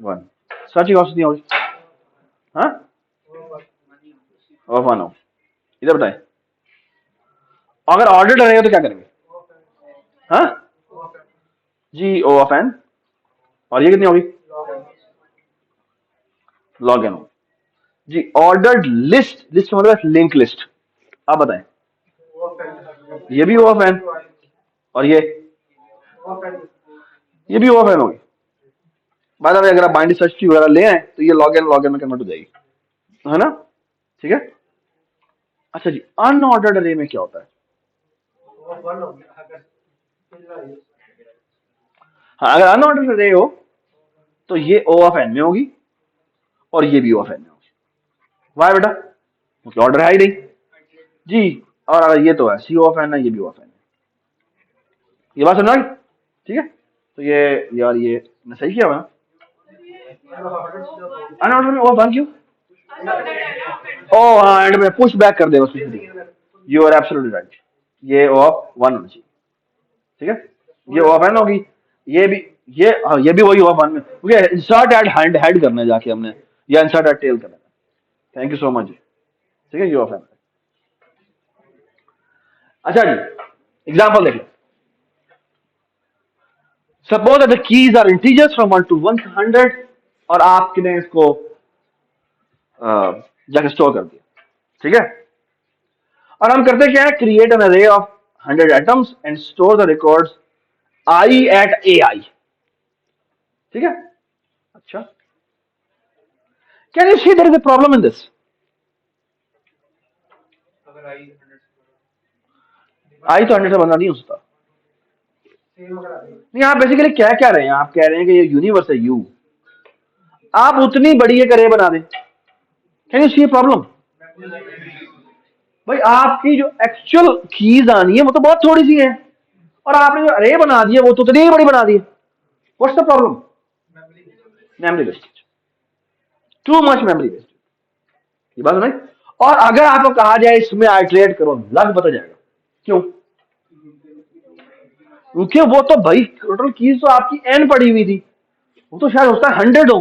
1। सर्च की कॉस्ट कितनी होगी, हाँ, और 1 हो। इधर बताएं, अगर ऑर्डर रहेगा तो क्या करेंगे, हाँ जी, ओ ऑफ एन, और ये कितनी होगी, लॉग एन हो जी। ऑर्डर्ड लिस्ट, लिस्ट का मतलब लिंक लिस्ट, आप बताएं, ये भी ओ ऑफ एन, और ये भी ओ ऑफ एन होगी। बाद में अगर आप बाइंड सर्च की वगैरह ले आए तो ये लॉग इन में कन्वर्ट हो जाएगी, है ना, ठीक है। अच्छा जी, अनऑर्डर्ड अरे में क्या होता है, हाँ अगर अनऑर्डर्ड अरे हो तो ये ओ ऑफ एन में होगी और ये भी ओ ऑफ एन में होगी। वाई बेटा, क्योंकि ऑर्डर है ही नहीं जी, और अगर ये तो है सी ऑफ एन है, ये भी ऑफ एन है। ये बात सुन, ठीक है। तो ये यार ये मैं सही किया हुआ, अनऑर्डर में ऑफ वन क्यों, ओ हाँ एंड में पुश बैक कर देगा उसमें, यू आर एब्सोल्युटली राइट, ये ऑफ 1 होनी चाहिए। ठीक है, ये ऑफ एन होगी, ये भी ये भी वही हुआ वन में, क्योंकि इंसर्ट एट हैंड हेड करना है जाके हमने, या इंसर्ट एट टेल करना है। थैंक यू सो मच जी। ठीक है, यू ऑफ। अच्छा जी, एग्जाम्पल देखिए। Suppose the keys are integers from 1 to 100, और आपने इसको जाके स्टोर कर दिया। ठीक है, और हम करते क्या है, create an array of 100 atoms and store the records I at A I. ठीक है, अच्छा, can you see there is a problem in this? I तो 100 से बंदा नहीं हो सकता। नहीं, आप बेसिकली क्या कह रहे हैं, आप कह रहे हैं कि ये यूनिवर्स है यू, आप उतनी बड़ी एक अरे बना दें। Can you see problem? भाई आपकी जो एक्चुअल कीज आनी है वो तो बहुत थोड़ी सी है, और आपने जो अरे बना दी है वो तो उतनी ही बड़ी बना दी है। What's the problem? Memory wastage, too much memory wastage. ये बात नहीं। और अगर आपको कहा जाए इसमें आइटरेट करो, लग पता जाएगा। क्यों? क्योंकि वो तो भाई टोटल कीज तो आपकी एन पड़ी हुई थी, वो तो शायद होता है 100 हो,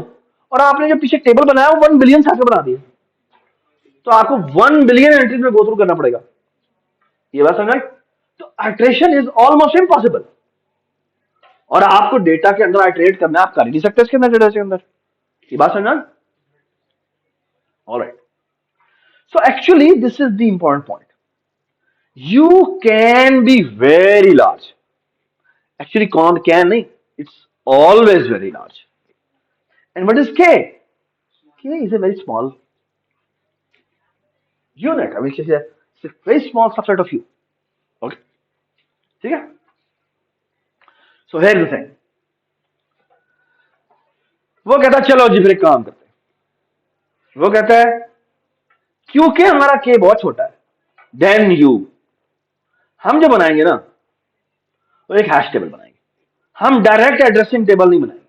और आपने जो पीछे टेबल बनाया वो 1 बिलियन से बना दिया, तो आपको 1 बिलियन एंट्रीज में गो थ्रू करना पड़ेगा। ये बात समझ? तो आइट्रेशन इज ऑलमोस्ट इम्पॉसिबल, और आपको डेटा के अंदर आइट्रेट करना आप कर ही नहीं सकते इसके अंदर, डेटा के अंदर। ये बात समझ? Alright, so actually this is the important point. You can be very large, actually कौन कैन नहीं, it's always very large. And what is के? के is a very small unit, I mean it's a very small subset of you. Okay, ठीक है? So here's the thing. वो कहता है चलो जी फिर एक काम करते हैं। वो कहता है क्योंकि हमारा के बहुत छोटा है, देन यू, हम जो बनाएंगे ना वो एक हैश टेबल बनाएंगे। हम डायरेक्ट एड्रेसिंग टेबल नहीं बनाएंगे।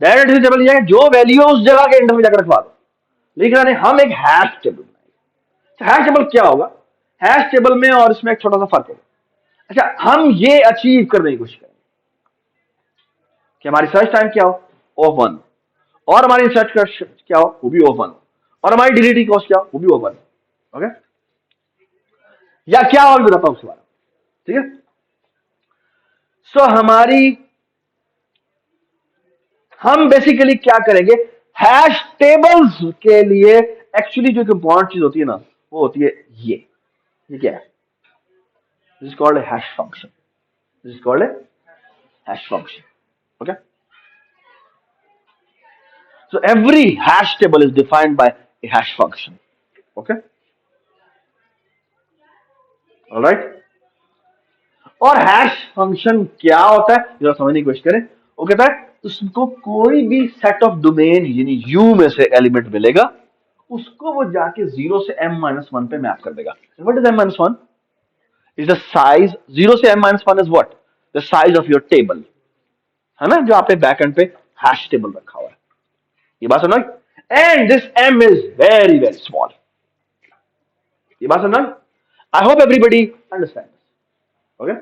डायरेक्ट एड्रेसिंग टेबल नहीं, जो वैल्यू उस जगह के एंटर में जाकर रखवा दो, लेकिन हम एक हैश टेबल बनाएंगे। हैश टेबल क्या होगा? हैश टेबल में और इसमें एक छोटा सा फर्क होगा। अच्छा, हम ये अचीव करने की कोशिश करेंगे कि हमारी सर्च टाइम क्या हो, ऑफ 1, और हमारी सर्च क्या हो, वो भी ऑफ 1, और हमारी डिलीट कॉस्ट क्या हो, वो भी ऑफ 1। ओके, या क्या और भी बताता हूं उसके बारे में। ठीक है, सो हम बेसिकली क्या करेंगे, हैश टेबल्स के लिए एक्चुअली जो इंपॉर्टेंट चीज होती है ना, वो होती है ये क्या है, this is called hash function. This is called hash function. Okay, so every hash table is defined by a hash function. Okay, all right, और हैश फंक्शन क्या होता है जरा समझने की कोशिश करें। वो कहता है उसको कोई भी सेट ऑफ डोमेन यानी यू में से एलिमेंट मिलेगा, उसको वो जाके 0 से m-1 पे मैप कर देगा। What is m-1? Is the size, 0 से m-1 is what, the size of your table, है ना, जो आपने बैक एंड पे हैश टेबल रखा हुआ है। ये बात समझ? And this m is very very small. ये बात समझ? आई hope everybody understand. Okay,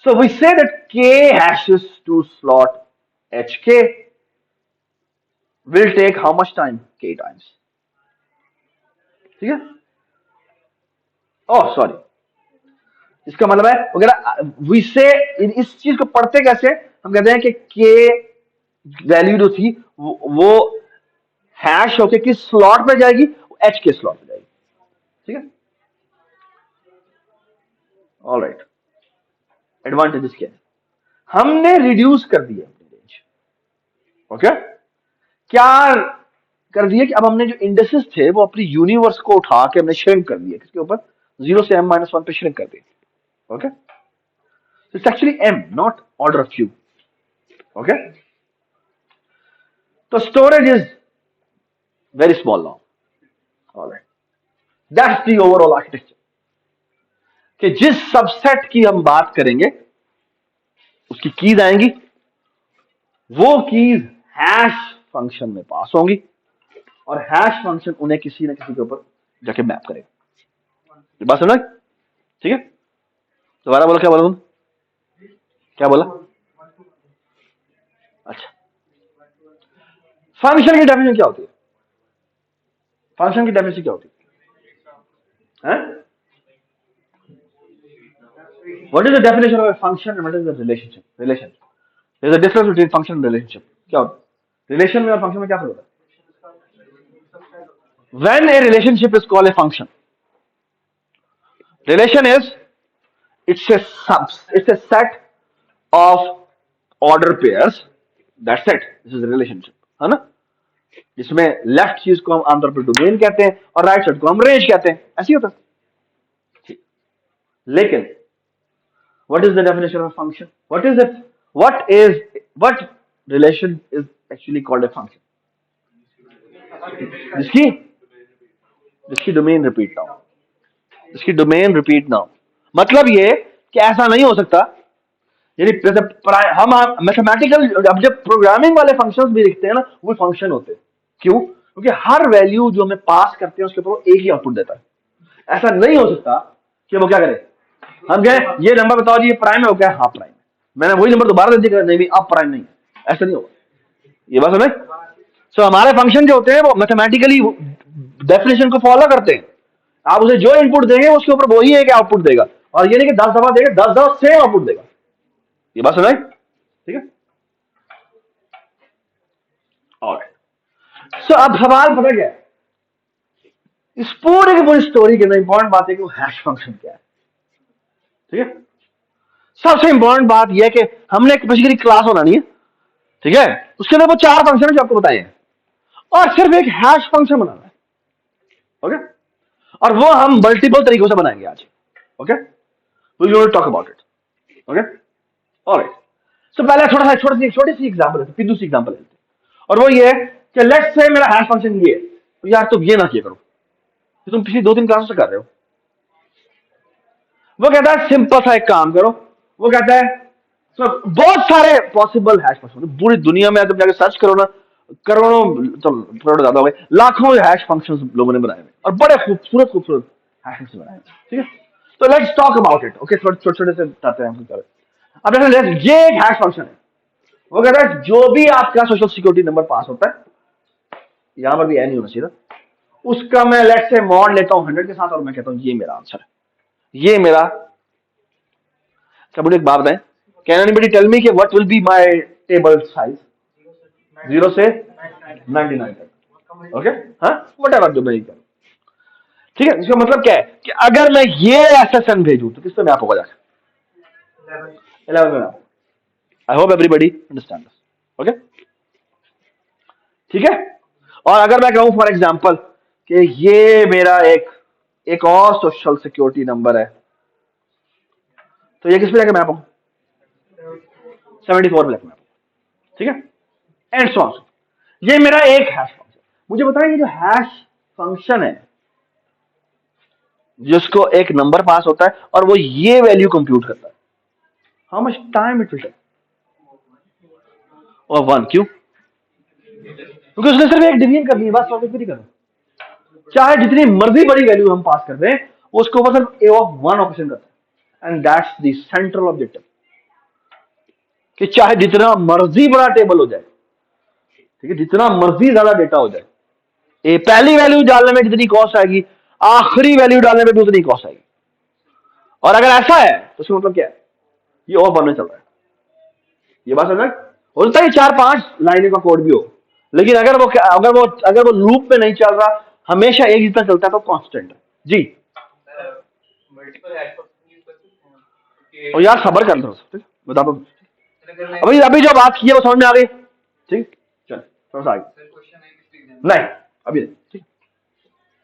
so we say that k hashes to slot hk will take how much time? K times. ठीक है? ओह सॉरी, इसका मतलब है वगैरह वी से, इस चीज को पढ़ते कैसे, हम कहते हैं कि के वैल्यू जो थी वो हैश होके किस स्लॉट पे जाएगी, एच के स्लॉट पे जाएगी। ठीक है, ऑलराइट, एडवांटेजेस क्या है, हमने रिड्यूस कर दिया अपनी रेंज। ओके, क्या कर दिया कि अब हमने जो इंडेक्सेस थे वो अपनी यूनिवर्स को उठा के हमने श्रिंक कर दिया, किसके ऊपर, 0 से m-1 पे श्रिंक कर दिया। Okay, it's actually m not order of U. Okay, तो storage is very small now. Alright, that's the overall architecture, कि जिस सबसेट की हम बात करेंगे उसकी कीज आएंगी, वो कीज हैश फंक्शन में पास होंगी, और हैश फंक्शन उन्हें किसी न किसी के ऊपर जाके मैप करेगा। बात समझ? ठीक है, दोबारा बोलो, क्या बोला तुम? क्या बोला? अच्छा, फंक्शन की डेफिनेशन क्या होती है? फंक्शन की डेफिनेशन क्या होती है? What is the definition of a function and what is the relationship? Relation. There is a difference between function and relationship. क्या होता है? Relation में और function में क्या फर्क होता है? When a relationship is called a function, relation is it's a set of order pairs. That's it. This is a relationship, है ना? जिसमें लेफ्ट चीज को हम आमतौर पर डोमेन कहते हैं और राइट साइड को हम रेंज कहते हैं, ऐसे ही होता है। लेकिन what is the definition of function? What is it? What relation is actually called a function? जिसकी जिसकी डोमेन रिपीट ना हो, जिसकी डोमेन रिपीट ना हो। मतलब ये कि ऐसा नहीं हो सकता, यानी हम मैथमेटिकल, अब जब प्रोग्रामिंग वाले फंक्शंस भी लिखते हैं ना, वो फंक्शन होते हैं। क्यों? क्योंकि हर वैल्यू जो हमें पास करते हैं उसके ऊपर वो एक ही आउटपुट देता है। ऐसा नहीं हो सकता कि वो क्या करे, हम कहें ये नंबर बताओ जी ये प्राइम है, वो क्या? हाँ प्राइम। मैंने वही नंबर दोबारा दे दिया, नहीं अब प्राइम नहीं है, ऐसा नहीं होगा। ये बात समझ? सो हमारे फंक्शन जो होते हैं वो मैथमेटिकली डेफिनेशन को फॉलो करते हैं। आप उसे जो इनपुट देंगे उसके ऊपर वही एक आउटपुट देगा, और ये नहीं कि 10 दफा देगा 10 दफा सेम आउटपुट देगा। ये बात समझ? ठीक है। और सो अब सवाल पता क्या है, इस पूरी की पूरी स्टोरी के अंदर इंपॉर्टेंट बात है कि वो हैश फंक्शन क्या है। ठीक है। सबसे इंपॉर्टेंट बात यह है कि हमने एक बेसिकली क्लास बनानी है, ठीक है, उसके अंदर वो 4 फंक्शन जो आपको बताए हैं और सिर्फ एक हैश फंक्शन बनाना है। ओके, और वो हम मल्टीपल तरीकों से बनाएंगे आज। Okay, we will talk about it. Okay, alright. So पहले छोटी सी एग्जांपल लेते हैं, पिद्दू सी एग्जांपल लेते हैं, और वो ये है कि लेट्स से मेरा हैश फंक्शन ये है। तो यार तुम ये ना किया करो, तो तुम पिछली 2-3 क्लासों से कर रहे हो। वो कहता है सिंपल सा एक काम करो, वो कहता है बहुत सारे पॉसिबल हैश फंक्शन पूरी दुनिया में, जब जाकर सर्च करो ना, करोड़ों, करोड़ ज्यादा हो गए, लाखों हैश फंक्शन लोगों ने बनाए हैं और बड़े खूबसूरत हैश फंक्शन बनाए हैं। ठीक है, तो let's talk about it. Okay, छोटे छोटे से बताते हैं हम। अब जैसे ये एक हैश फंक्शन है, वो कहता है जो भी आपका सोशल सिक्योरिटी नंबर पास होता है, यहां पर भी ए नहीं होना चाहिए, उसका मैं लेट्स से मॉड लेता हूं 100 के साथ, और मैं कहता हूं ये मेरा आंसर है, ये मेरा। मुझे एक बात बताएं, कैन एनीबॉडी टेल मी कि what will be my table size 0 से 99 तक? ओके, हाँ, व्हाटएवर जो मैं करूं। ठीक है, इसका मतलब क्या है कि अगर मैं ये एसएसएन भेजूं तो किस पे मैप होगा जाकर? 11 में। I hope everybody understand this. Okay, ठीक है। और अगर मैं कहूं फॉर एग्जांपल कि ये मेरा एक और सोशल सिक्योरिटी नंबर है, तो ये किस पे जाकर मैप होगा? 74 पे मैप। ठीक है, एंड सो ऑन। ये मेरा एक हैश फंक्शन। मुझे बताएं, ये जो हैश फंक्शन है जिसको एक नंबर पास होता है और वो ये वैल्यू कंप्यूट करता है, how much time it will take? और 1। क्यों? क्योंकि उसने सिर्फ एक डिवीजन करनी है, बस और कुछ भी नहीं करना। चाहे जितनी मर्जी बड़ी वैल्यू हम पास कर दें, उसको बस सिर्फ ए ऑफ 1 ऑपरेशन करता है, and that's the central objective, कि चाहे जितना मर्जी बड़ा टेबल हो जाए, ठीक है, जितना मर्जी ज्यादा डेटा हो जाए, ये पहली वैल्यू डालने में जितनी कॉस्ट आएगी, आखिरी वैल्यू डालने में भी उतनी कॉस्ट आएगी। और अगर ऐसा है तो उसका मतलब क्या है? ये और बनने चल रहा है। ये बात समझ? हो सकता है 4-5 लाइनों का कोड भी हो, लेकिन अगर वो लूप में नहीं चल रहा, हमेशा एक जितना चलता है, तो कांस्टेंट है। जी, और यार सबर कर लो, बता दो। अभी जो बात की है वो समझ में आ गई? ठीक, चल थोड़ा सा आगे। नहीं अभी नहीं। ठीक,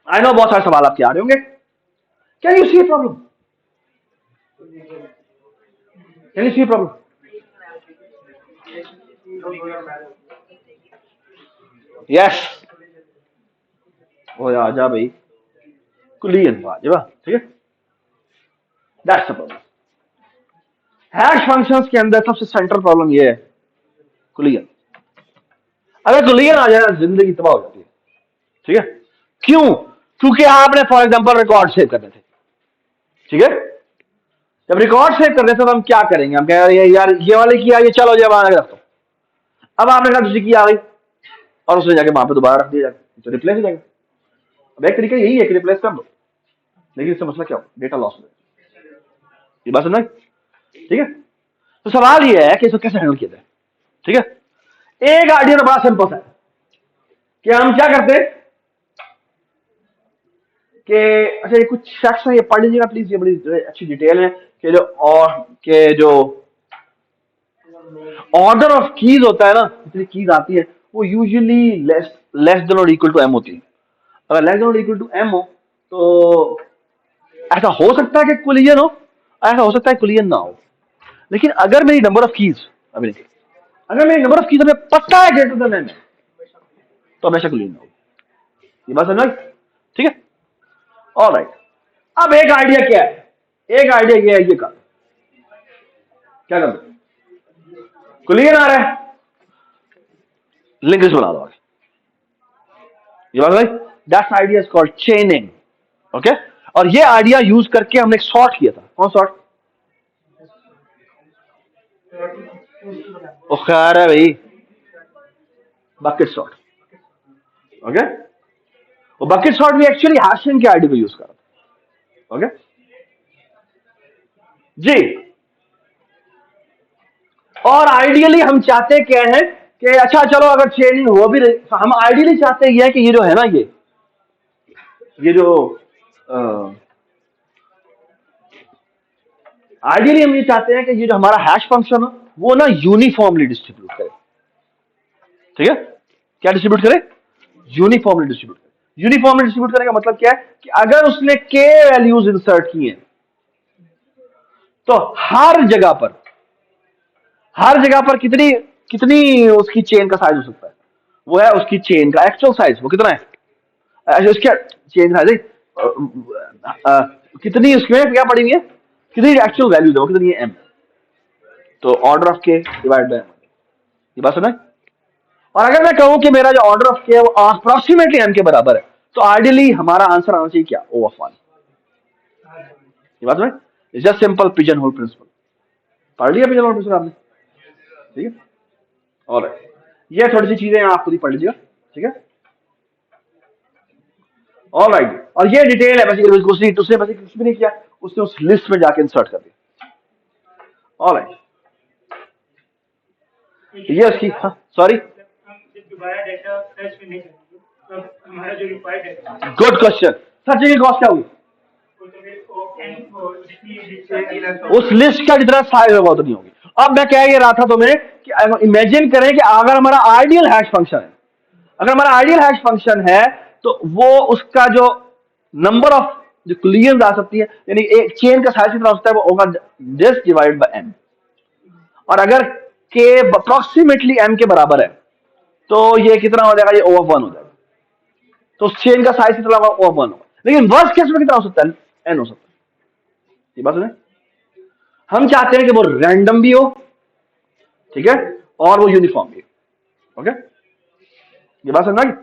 आई नो बहुत सारे सवाल आपके आ रहे होंगे। Can you see problem? Can you see problem? Yes, ओ आजा भाई, कुलियन वाजिबा। ठीक है, that's the problem. Hash functions के अंदर सबसे सेंट्रल प्रॉब्लम ये है कुलियन। अगर कुलियन आ जाए जिंदगी तबाह हो जाती है। ठीक है, क्यों? क्योंकि आपने फॉर एग्जांपल रिकॉर्ड सेव करने थे, ठीक है, जब रिकॉर्ड सेव कर रहे थे तो हम क्या करेंगे, हम कह रहे हैं यार ये वाले किया, ये चलो जब आगे रख दो। अब आपने कहा दूसरी की आ गई और उसने जाके वहां पे दोबारा रख दिया जाके, तो रिप्लेस हो जाएगा। अब एक तरीका यही है कि रिप्लेस कर दो, लेकिन इससे मसला क्या हो, डेटा लॉस हो जाएगा। ये बात समझ, ठीक है। तो सवाल ये है कि इसको कैसे हैंडल किया जाए, ठीक है। एक आइडिया तो बड़ा सिंपल है कि हम क्या करते हैं कि अच्छा ये कुछ फैक्ट्स हैं, ये पढ़ लीजिएगा प्लीज, ये बड़ी अच्छी डिटेल है कि जो ऑर्डर ऑफ कीज होता है ना, जितनी कीज आती है वो यूजुअली लेस देन और इक्वल टू एम होती है। अगर लेस देन और इक्वल टू एम हो तो ऐसा हो सकता है कि कोलिजन हो, ऐसा हो सकता है कोलिजन ना हो। लेकिन अगर मेरी नंबर ऑफ कीज अभी नहीं, अगर मेरी नंबर ऑफ कीज हमें पता है ग्रेटर देन एम है तो हमेशा कोलिजन ना हो। ये बात समझ, ठीक है। ऑलराइट, अब एक आइडिया क्या है, एक आइडिया ये है, ये कर क्या कर कोलिजन आ रहा है, लिंकेज बना दो आगे। ये बात भाई, that's idea is called चेनिंग, okay. और ये आइडिया यूज करके हमने एक सॉर्ट किया था। कौन सॉर्ट? ओ खैर है भाई, बकेट सॉर्ट, ओके। वो बकेट सॉर्ट भी एक्चुअली हैशिंग के आइडिया को यूज कर रहा था, ओके जी। और आइडियली हम चाहते क्या हैं कि अच्छा चलो अगर चेनिंग हो भी रही, हम आइडियली चाहते ये है कि ये जो है ना, ये जो आइडियली हम ये चाहते हैं कि ये जो हमारा हैश फंक्शन हो वो ना यूनिफॉर्मली डिस्ट्रीब्यूट करे, ठीक है। क्या डिस्ट्रीब्यूट करे? यूनिफॉर्मली डिस्ट्रीब्यूट करे। यूनिफॉर्मली डिस्ट्रीब्यूट करने का मतलब क्या है कि अगर उसने के वैल्यूज इंसर्ट किए तो हर जगह पर कितनी कितनी उसकी चेन का साइज हो सकता है, वो है उसकी चेन का एक्चुअल साइज, वो कितना है, उसका चेन साइज कितनी उसमें क्या पड़ी हुई है, कितनी एक्चुअल वैल्यूज है वो कितनी है, एम। तो ऑर्डर ऑफ के डिवाइड बाय, ये बात सुना। और अगर मैं कहूं कि मेरा जो ऑर्डर ऑफ के है वो अप्रोक्सीमेटली एम के बराबर है तो आइडियली हमारा आंसर आना चाहिए क्या, ओ ऑफ 1। ये बात सुना, it's just simple pigeon hole principle. पढ़ लिया पिजन होल प्रिंसिपल आपने, ठीक है। ऑलराइट, ये थोड़ी सी चीजें आप खुद ही पढ़ लीजिएगा, ठीक है। ऑलराइट, और ये डिटेल है बस, उसने बस कुछ भी नहीं किया, उसने उस लिस्ट में जाके इंसर्ट कर दिया। ऑलराइट, ये उसकी, सॉरी, गुड क्वेश्चन। सर्चिंग की कॉस्ट क्या हुई? उस लिस्ट का जितना साइज होगा उतनी होगी। अब मैं कह ये रहा था तुम्हें कि इमेजिन करें कि अगर हमारा आइडियल हैश फंक्शन है, अगर हमारा आइडियल हैश फंक्शन है तो वो उसका जो नंबर ऑफ जो कोलिजन आ सकती है, यानी एक चेन का साइज कितना होता है, वो होगा दिस डिवाइड बाय एम। और अगर के अप्रोक्सीमेटली एम के बराबर है तो ये कितना हो जाएगा, ये ओ ऑफ 1 हो जाएगा। तो उस चेन का साइज कितना होगा, ओ ऑफ 1 होगा। लेकिन वर्स्ट केस में कितना हो सकता है, एन हो सकता है। ये बात सुने, हम चाहते हैं कि वो रैंडम भी हो, ठीक है, और वो यूनिफॉर्म भी, ओके। ये बात समझना।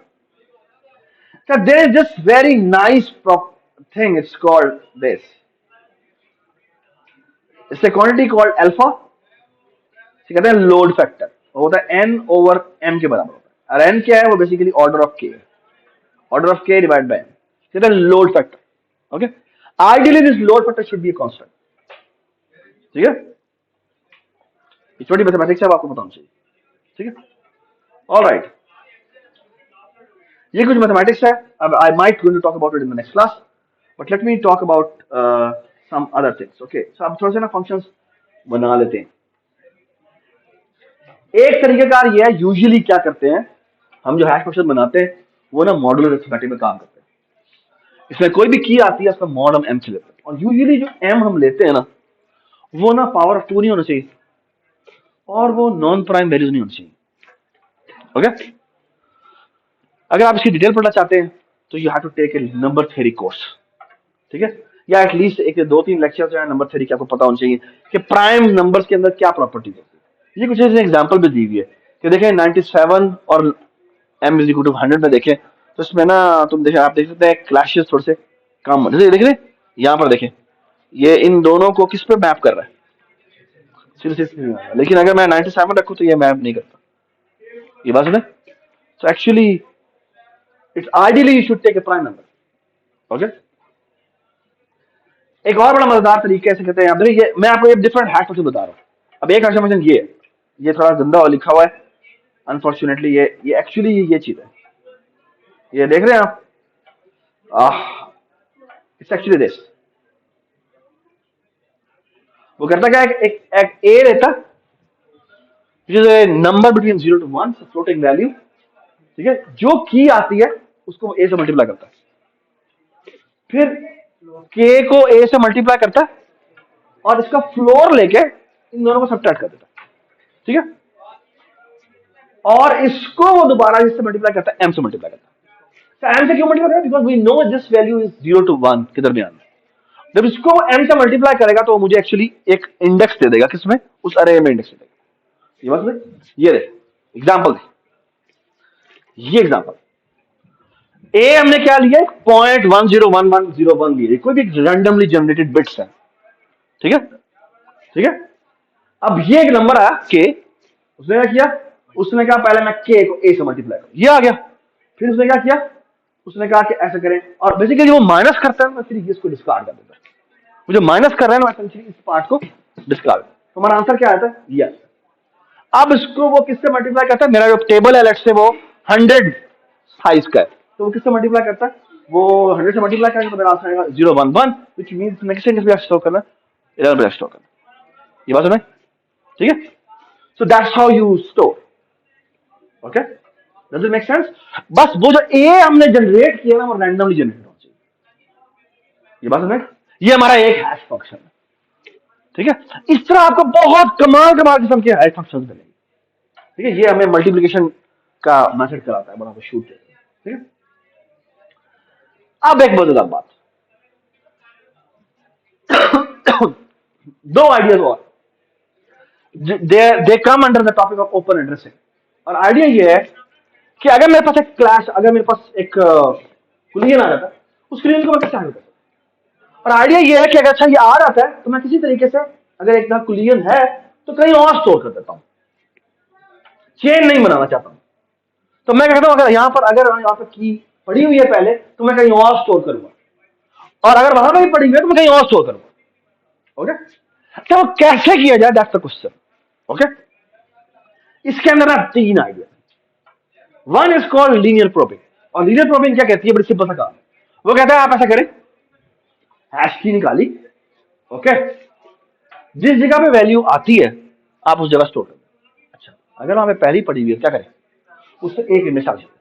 There is this very nice thing, it's called this, it's a quantity called alpha, कहते हैं लोड फैक्टर, होता है एन ओवर एम के बराबर होता है। और एन क्या है, वो बेसिकली ऑर्डर ऑफ के, ऑर्डर ऑफ के डिवाइड बाय एम, कहते हैं load factor, okay. Ideally this load factor should be a constant, ठीक है। छोटी मैथमेटिक्स है, आपको बताना चाहिए, ठीक है। ऑलराइट, ये कुछ मैथमेटिक्स है। अब I might going to talk about it in the next class, but let me talk about some other things, okay. So अब थोड़े से ना फंक्शंस बना लेते हैं। एक तरीकेकार ये है, यूजुअली क्या करते हैं हम जो हैश फंक्शन बनाते हैं वो ना मॉडुलर अरिथमेटिक में काम करते हैं। इसमें कोई भी की आती है उसका मॉड हम एम से लेते हैं, और यूजुअली जो एम हम लेते हैं ना वो ना पावर ऑफ 2 नहीं होना चाहिए और वो नॉन प्राइम वैल्यूज नहीं होनी चाहिए, ओके। अगर आप इसकी डिटेल पढ़ना चाहते हैं तो you have to take a number theory course, ठीक है, या एटलीस्ट एक 2-3 लेक्चर जो है नंबर थ्योरी के आपको पता होना चाहिए कि प्राइम नंबर्स के अंदर क्या प्रॉपर्टीज होती है। ये कुछ ऐसे एग्जांपल भी दी हुई है कि देखें 97 और m इज इक्वल टू 100 में देखें तो इसमें ना तुम देखें, आप देख सकते हैं क्लैशेस थोड़े से कम, जैसे देख रहे यहाँ पर देखें ये इन दोनों को किस पे मैप कर रहा है? सीधे लेकिन अगर मैं 97 रखूं तो ये मैप नहीं करता। ये बात सुने? So actually, it's ideally you should take a prime number. Okay? एक और बड़ा मजेदार तरीके से कहते हैं यहाँ ये मैं आपको एक डिफरेंट हैक से बता रहा हूँ। अब एक एग्जाम्पल ये थोड़ा गंदा लिखा हुआ है अनफॉर्चुनेटली। ये एक्चुअली ये चीज है, ये देख रहे हैं आप? It's actually this. वो करता क्या है, एक ए रहता number between 0 to 1, floating value, ठीक है? जो की आती है उसको ए से मल्टीप्लाई करता है, फिर के को ए से मल्टीप्लाई करता है और इसका फ्लोर लेके इन दोनों को सबट्रैक्ट कर देता है, ठीक है? और इसको वो दोबारा इससे मल्टीप्लाई करता है, एम से मल्टीप्लाई करता है। एम से क्यों मल्टीप्लाई करता है? Because we know this value is 0 to 1 के दरमियान। जब इसको एम से मल्टीप्लाई करेगा तो मुझे एक्चुअली एक इंडेक्स दे देगा, किसमें? उस अरे में इंडेक्स दे देगा। ये बात में ये एग्जाम्पल ये एग्जाम्पल ए हमने क्या लिया? 0.101101 लिया, कोई भी रैंडमली जनरेटेड बिट्स है, ठीक है? ठीक है, अब ये एक नंबर आया के, उसने क्या किया? उसने कहा पहले मैं के को ए से मल्टीप्लाई करूं, ये आ गया। फिर उसने क्या किया? उसने कहा कि ऐसा करें, और बेसिकली वो माइनस करता है ना, फिर इसको डिस्कार्ड कर देता है। वो जो माइनस कर रहा है ना, एसेंशियली इस पार्ट को डिस्कार्ड। तो हमारा आंसर क्या आता है? ये। अब इसको वो किससे मल्टीप्लाई करता है? मेरा जो टेबल है लेट्स से वो 100 साइज का है, तो वो किससे मल्टीप्लाई करता है? वो 100 से मल्टीप्लाई करेंगे तो मेरा आंसर आएगा 011, व्हिच मींस नेक्स्ट इंडेक्स पे स्टोर करना, 11 पे स्टोर करना। ये बात सुना? ठीक है? So that's how you store. Okay, does it make sense? बस वो जो ए हमने जनरेट किया ना, वो रैंडमली जनरेट होना चाहिए। ये बात सुना? ये हमारा एक हैश फंक्शन है, ठीक है? इस तरह आपको बहुत कमाल किस्म के हैश फंक्शन मिलेंगे, ठीक है? ये हमें मल्टीप्लिकेशन का मेथड कराता है, बड़ा शूट है, ठीक है? अब एक मजेदार बात, दो आइडियाज और, they come under the topic of open addressing. और आइडिया ये है कि अगर मेरे पास एक क्लास, अगर मेरे पास एक कुलियन आ जाता है, उस कुलियन को मैं कैसे हैंडल करता हूं? और आइडिया ये है कि अगर अच्छा ये आ जाता है तो मैं किसी तरीके से, अगर एक कुलियन है तो कहीं और स्टोर कर देता हूं, चेन नहीं बनाना चाहता हूं। तो मैं कहता हूं अगर यहां पर की पड़ी हुई है पहले, तो मैं कहीं और स्टोर करूंगा, और अगर वहां पर पड़ी हुई है तो मैं कहीं और स्टोर करूंगा। ओके, अच्छा वो कैसे किया जाए? That's the question. ओके, इसके अंदर ना 3 idea. One is called linear probing, और लीनियर प्रोबिंग क्या कहती है? बड़ी सिंपल सा काम। वो कहता है आप ऐसा करें, हैश की निकाली, ओके, जिस जगह पे वैल्यू आती है आप उस जगह स्टोर कर दें। अच्छा, अगर वहां पे पहली पड़ी हुई है, क्या करें? उससे एक इंडेक्स डाल सकते।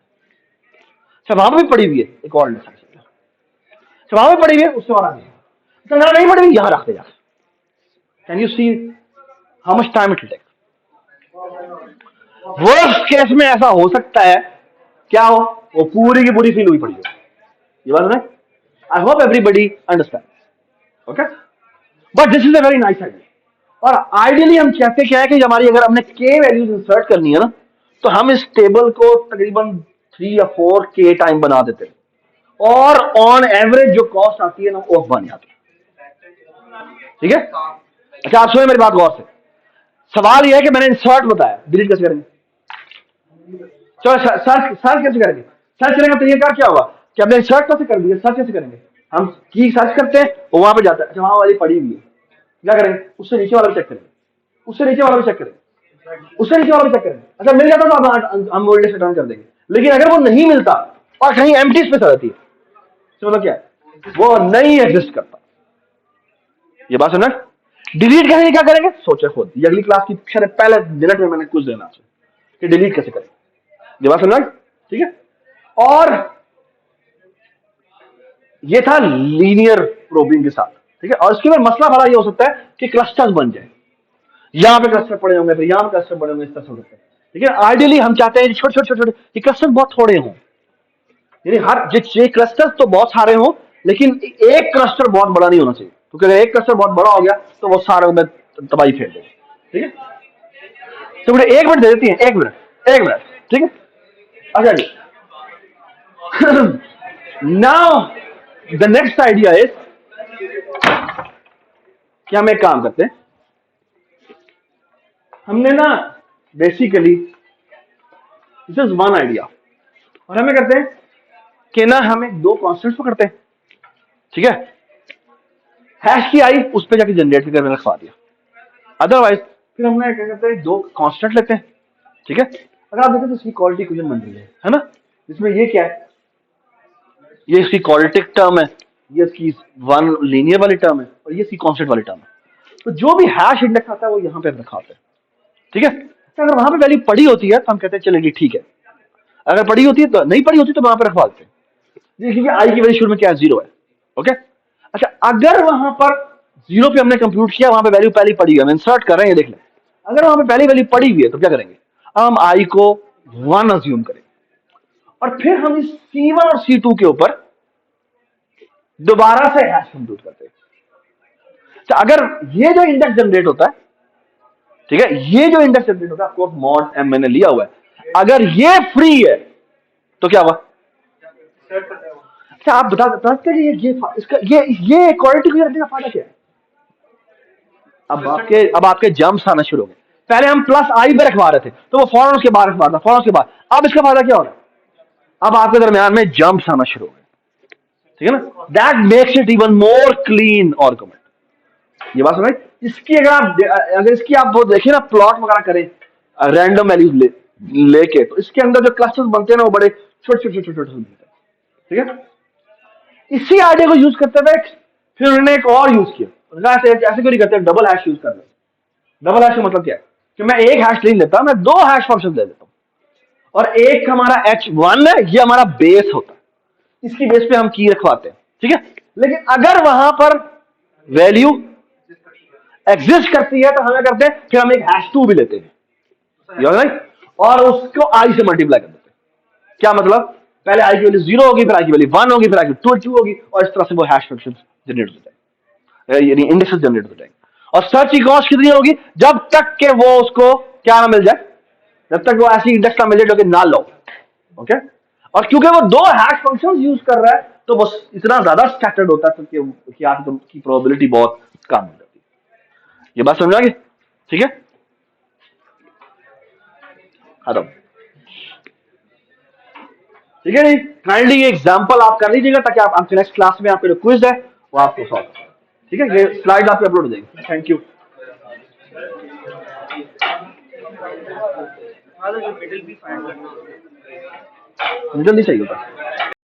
अच्छा, वहां पर भी पड़ी हुई है, एक और इंडेक्स डाल सकते। अच्छा, वहां पर पड़ी हुई है, उससे और आगे। अच्छा, नहीं पड़ी हुई, यहां रखते जा। Can you see how much time it will take? Worst case में ऐसा हो सकता है, क्या हो? वो पूरी की पूरी फील हुई पड़ी है। ये बात है? आई hope everybody understand. Okay, but this is a very nice idea. और आइडियली हम चाहते क्या है कि हमारी अगर हमने के वैल्यूज इंसर्ट करनी है ना, तो हम इस टेबल को तकरीबन 3 या 4 के टाइम बना देते हैं, और ऑन एवरेज जो कॉस्ट आती है ना, वो बन जाती है। ठीक है? अच्छा, आप सुनिए मेरी बात गौर से। सवाल यह है कि मैंने इंसर्ट बताया, डिलीट कैसे करेंगे? चलो सर्च कैसे करेंगे? सर्च करेंगे तो ये क्या होगा कि हमने सर्च कैसे कर दिया, सर्च कैसे करेंगे? हम की सर्च करते हैं, वो वहां पे जाता है। अच्छा, वहां वाली पड़ी हुई है, क्या करेंगे? उससे नीचे वाला भी चेक करेंगे, उससे नीचे वाला भी चेक करेंगे, उससे नीचे वाला भी चेक करेंगे। अच्छा, मिल जाता तो हम वो इंडेक्स रिटर्न कर देंगे। लेकिन अगर वो नहीं मिलता और कहीं एम्प्टी स्पेस आ जाती है, तो मतलब क्या है? वो नहीं एग्जिस्ट करता। ये बात सुनना? डिलीट कैसे क्या करेंगे? सोचे खुद। ये अगली क्लास की पहले मिनट में मैंने कुछ देना कि डिलीट कैसे करें। ये बात सुनना? ठीक है? और ये था लीनियर प्रोबिंग के साथ, ठीक है? और इसके बाद मसला भला ये हो सकता है कि क्लस्टर्स बन जाए, यहां पे क्लस्टर पड़े होंगे, फिर यहां पे क्लस्टर बने होंगे, इस तरह से हो सकता है। ठीक है? आइडियली हम चाहते हैं छोटे छोटे छोटे ये क्लस्टर बहुत थोड़े हों, यानी हर ये क्लस्टर तो बहुत सारे हों, लेकिन एक क्लस्टर बहुत बड़ा नहीं होना चाहिए, क्योंकि अगर एक क्लस्टर बहुत बड़ा हो गया तो वो सारे में तबाही फेर देगा। ठीक है? तो मुझे 1 मिनट दे देती है, 1 मिनट, 1 मिनट, ठीक है? अच्छा जी, now the next idea is कि हम एक काम करते हैं, हमने ना basically this is one idea, और हमें करते हैं कि ना हमें दो कॉन्स्टेंट्स पकड़ते हैं, ठीक है, हैश की आई उस पर जाके जनरेट करके मैंने रखवा दिया। अदरवाइज फिर हमने क्या करते हैं, दो कांस्टेंट लेते हैं, ठीक है। अगर आप देखें तो इसकी क्वालिटी इक्वेशन बन रही है ना, इसमें ये क्या है, ये इसकी क्वालिटिक टर्म है, ये इसकी वन लीनियर वाली टर्म है, और ये इसकी कांस्टेंट वाली टर्म है। तो जो भी हैश इंडेक्स आता है वो यहाँ पे रखाते हैं, ठीक है। तो अगर वहां पे वैल्यू पड़ी होती है तो हम कहते हैं चलेगी ठीक है, अगर पड़ी होती है तो नहीं पड़ी होती तो वहां पे रखवा देते हैं। देखिए आई की वैल्यू शुरू में क्या है, 0 है, ओके। अच्छा अगर वहां पर 0 पे हमने कंप्यूट किया, वहां पे वैल्यू पहली पड़ी है, हम इंसर्ट कर रहे हैं, ये देख लें। अगर वहां पे पहली वैल्यू पड़ी हुई है तो क्या करेंगे, हम आई को 1 अज्यूम करेंगे, और फिर हम इस C1 और C2 के ऊपर दोबारा से हैश कंप्यूट करते हैं। तो अगर ये जो इंडेक्स जनरेट होता है, ठीक है, ये जो इंडेक्स जनरेट होता है, आपको मॉड m मैंने लिया हुआ है, अगर ये फ्री है तो क्या हुआ। अच्छा आप बता सकते हैं कि ये इसका ये क्वालिटी को रखने का फायदा क्या है। अब आपके जंप्स आना शुरू हो गए। पहले हम प्लस आई पे रखवा रहे थे तो वो फौरन उसके बाद रखवा था, फौरन उसके बाद। अब इसका फायदा क्या हो रहा है, अब आपके दरमियान में जंप्स आना शुरू हो गए, ठीक है ना। That makes it even more clean argument. ये बात सुनाई, इसकी अगर इसकी आप वो देखिए ना, प्लॉट वगैरह करें रैंडम वैल्यूज लेके, तो इसके अंदर जो क्लस्टर्स बनते हैं ना वो बड़े छोटे छोटे छोटे छोटे बनते हैं, ठीक है। इसी आइडिया को यूज करते हुए फिर उन्होंने एक और यूज किया, ऐसे क्यों नहीं करते, डबल हैश यूज कर लो। डबल हैश का मतलब क्या है कि मैं एक हैश नहीं लेता, मैं दो हैश फंक्शन दे देता हूं, और एक हमारा h1 है, ये हमारा बेस होता है, इसकी बेस पे हम की रखवाते हैं, ठीक है। लेकिन अगर वहां पर वैल्यू एग्जिस्ट करती है तो हमें करते हैं, फिर हम एक हैश2 भी लेते हैं, और उसको आई से मल्टीप्लाई कर देते हैं। क्या मतलब, पहले आई की वैल्यू 0 होगी, फिर आई की वैल्यू 1 होगी, फिर आई की 2 होगी, और इस तरह से वो हैश फंक्शन जनरेट हो जाएंगे, यानी इंडेक्सेस जनरेट हो जाएंगे। और सर्च की कॉस्ट कितनी होगी, जब तक के वो उसको क्या ना मिल जाए, जब तक वो ऐसी इंडेक्स ना मिल जाए जो कि ना लो, ओके। और क्योंकि वो दो हैश फंक्शंस यूज कर रहा है तो बस इतना ज्यादा स्कैटर्ड होता है कि आपकी प्रोबेबिलिटी बहुत कम हो जाती है। ये बात समझ आ गई, ठीक है। खत्म, ठीक है। नहीं काइंडली ये एग्जांपल आप कर लीजिएगा ताकि आपके नेक्स्ट क्लास में आपके जो क्विज है वो आपको सॉल्व, ठीक है। ये स्लाइड आपके अपलोड हो जाएंगे। Thank you. मिडल नहीं चाहिए होता।